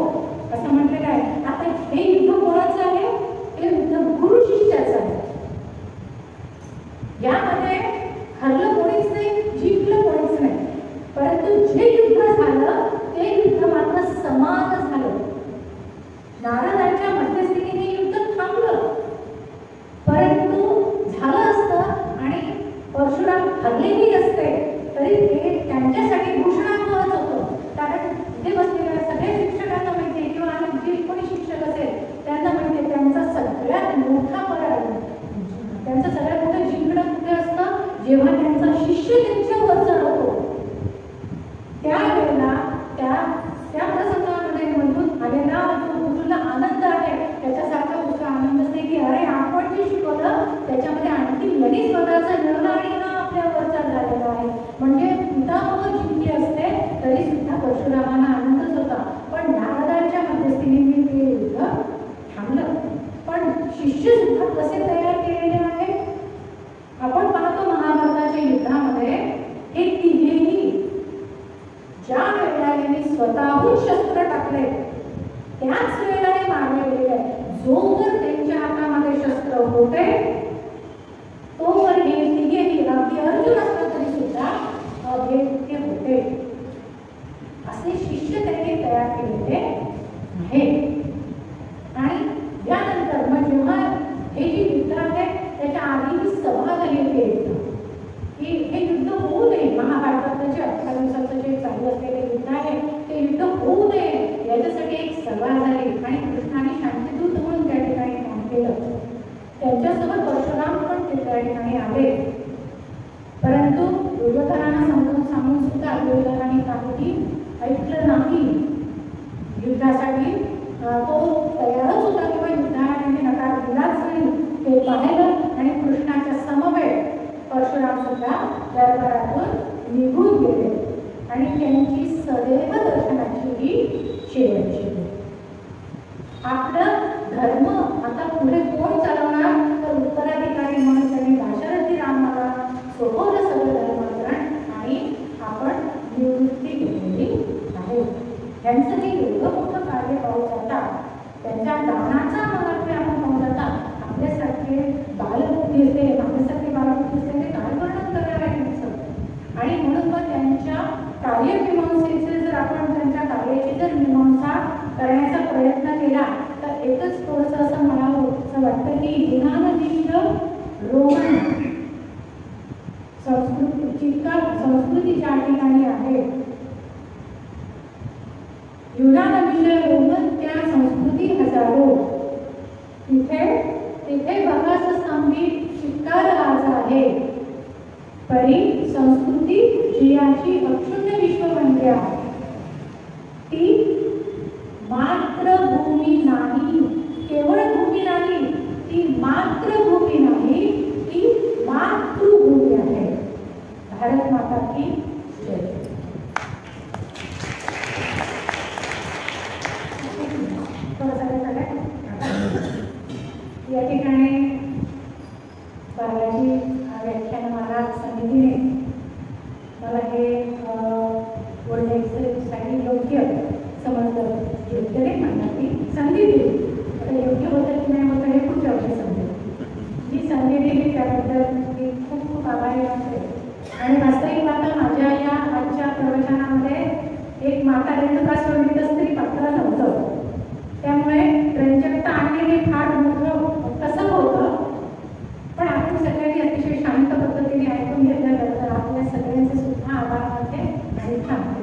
असं म्हटलेलं आहे. आता हे युद्ध कोणाचं आहे? हे युद्ध गुरु शिष्याचं आहे. यामध्ये हरलं कोणीच नाही, जिंकलं कोणीच नाही, परंतु जे युद्ध झालं ते युद्ध मात्र समान झालं. नारदांच्या मध्यस्थीने युद्ध थांबलं, परंतु झालं असतं आणि परशुराम हरलेही असते तरी ते त्यांच्यासाठी भूषणात्मक होतं. कारण इथे बसलेल्या सगळ्या शिक्षकांना माहिती आहे किंवा जे कोणी शिक्षक असेल त्यांना माहिती आहे त्यांचा सगळ्यात मोठा पराभव, त्यांचं सगळ्यात मोठं जिंकणं कुठे असतं? जेव्हा त्यांचा शिष्य त्यांच्यावर चढवतो. त्यावेळेला त्या प्रसंगामध्ये मधून आलेला जो गुरुला आनंद आहे त्याच्यासारखा दुसरा आनंद असते की अरे आपण जे शिकवलं त्याच्यामध्ये आणखी यांनी स्वतःचं मिळवलं आणि हा आपल्यावर झालेला आहे. म्हणजे पितामह जिंकले असते तरी सुद्धा परशुरामांना आनंदच होता. पण नारदांच्या मध्यस्थीने ते युद्ध थांबलं. पण शिष्य सुद्धा कसे तयार केलेले आहे आपण पाहतो महाभारताच्या युद्धामध्ये. हे तिघेही ज्या वेळेला यांनी स्वतःहून शस्त्र टाकले त्याच वेळेला हे मारले गेलेले आहे. जोवर त्यांच्या हातामध्ये शस्त्र होते तोवर हे तिघेही अगदी अर्जुन असला तरी सुद्धा अभेद्य होते. असे शिष्य त्यांनी तयार केलेले आहे. आणि यानंतर मग जेव्हा हे जे युद्ध आहे त्याच्या आधी ही सभा झाली होती की हे युद्ध होऊ नये. महाभारताचं जे 18 दिवसाचं जे चालू असलेले युद्ध आहे ते युद्ध होऊ नये याच्यासाठी एक सभा झाली आणि कृष्णाने शांतिदूत म्हणून त्या ठिकाणी काम केलं. त्यांच्यासोबत परशुराम पण त्या ठिकाणी आले. परंतु दुर्योधनांना सांगून सुद्धा दुर्योधनाने काहीही ऐकलं नाही. युद्धासाठी तो तयारच होता किंवा युद्धाने नकार दिलाच नाही. ते पाहिलं आणि कृष्णाच्या समवेत परशुराम सुद्धा दरबारातून निघून गेले आणि त्यांची सदैव दर्शनाची ही शेवटची. आपलं धर्म आता पुढे कोण चालवणार? तर उत्तराधिकारी म्हणून त्यांनी दाशरथी रामाला सोपवलं सगळं धर्मांतरण आणि आपण निवृत्ती घेतलेली आहे. यांचं हे एवढं मोठं कार्य पाहू जाता, त्यांच्या दानाचा महात्म्य आपण पाहू जाता. आपल्यासारखे बालबुद्धी असते, आपल्यासारखे बालबुद्धी असते ते काय वर्णन करणार आहे त्यांचं. आणि म्हणून मग त्यांच्या कार्यमीमांसेचे जर आपण त्यांच्या कार्याची जर मीमांसा करण्याचा प्रयत्न केला तर एकच थोडंसं असं म्हणावं असं वाटतं की ज्ञाननिष्ठ रोहन संस्कृती ज्या ठिकाणी आहे युगानविषय रोहन त्या संस्कृती हजारो. तिथे बघाच स्तंभी चित्कार आज आहे. परी संस्कृती जियाची अक्षुण्य विश्ववंद्या. ती मात्र भूमी नाही, केवळ भूमी नाही, ती मात्र भूमी नाही, ती मात्र भारत माता की जय. या ठिकाणी बालाजी व्याख्यानमाला समितीने मला हे वर्ल्ड एक्ससाठी योग्य समजलं, योग्य नाही म्हणणार की संधी दिली. आता योग्य होतं की नाही होतं हे पुढच्या वर्षी समजेल. जी संधी दिली त्याबद्दल मी खूप खूप आभारी असते. आणि वास्तविक पाहता माझ्या या आजच्या प्रवचनामध्ये एक माता रेणुका सोडणीतच तरी पात्र नव्हतं. त्यामुळे रंजकता आणणे हे फार मोठं कसं होतं. पण आपण सगळ्यांनी अतिशय शांत पद्धतीने ऐकून घेतल्यानंतर आपल्या सगळ्यांचे सुद्धा आभार मानते आणि थांबते.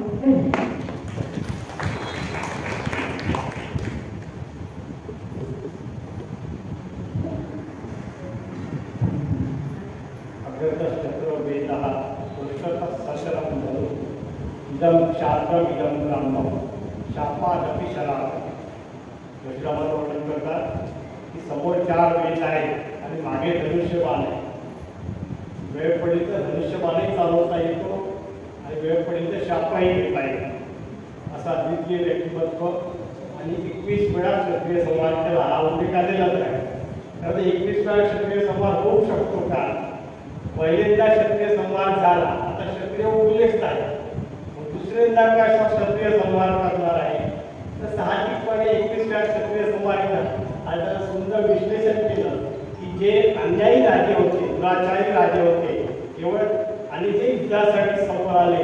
इदं शास्त्रम इदं ब्रह्म शापादपि शराब. योगीरामानं वर्णन करतात की समोर 4 वेद आहेत आणि मागे धनुष्यबाण आहे. वेळ पडली तर धनुष्यबाणही चालवता येतो आणि वेळ पडली तर शापाही घेता येतो. असा अद्वितीय व्यक्तिमत्व आणि 21 वेळा क्षत्रिय संवाद केला हा उल्लेख आलेलाच आहे. तर 21 वेळा क्षत्रिय संवाद होऊ शकतो का? पहिल्यांदा क्षत्रिय संवाद झाला, आता क्षत्रिय उल्लेख आहे. दुसऱ्यांदा काय क्षत्रिय संवाद करणार आहे तर साहजिकपणे 21 वेळा क्षत्रिय संवाद आणि त्याला सुंदर विश्लेषण केलं की जे अन्यायी राजे होते, दुराचारी राजे होते केवळ आणि जे युद्धासाठी समोर आले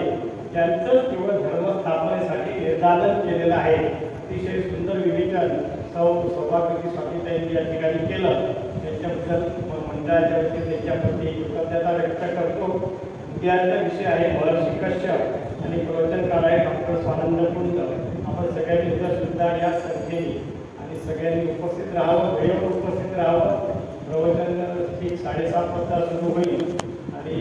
त्यांचं केवळ धर्मस्थापनेसाठी निर्धारण केलेलं आहे. अतिशय सुंदर विवेचन सौभाग्यवती स्वामीताईंनी या ठिकाणी केलं. त्यांच्याबद्दल मंडळाच्या वतीने त्यांच्याप्रती कृतज्ञता व्यक्त करतो. उद्याचा विषय आहे महर्षी कश्यप आणि प्रवचनकार आहे डॉक्टर स्वानंद कुंड. आपण सगळ्यांनी सुद्धा या संख्येने आणि सगळ्यांनी उपस्थित राहावं, वेळेवर उपस्थित राहावं. प्रवचन ठीक 7:30 वाजता सुरू होईल आणि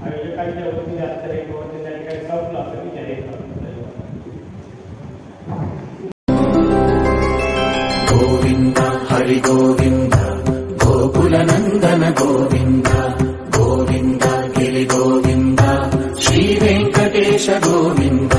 आयोजकांच्या वतीने आजचं हे प्रवचन या ठिकाणी संपलं असं मी जाहीर करतो. गोविंद हरि गोविंद गोकुलनंदन गोविंद गोविंद गिरि गोविंद श्री वेंकटेश गोविंद.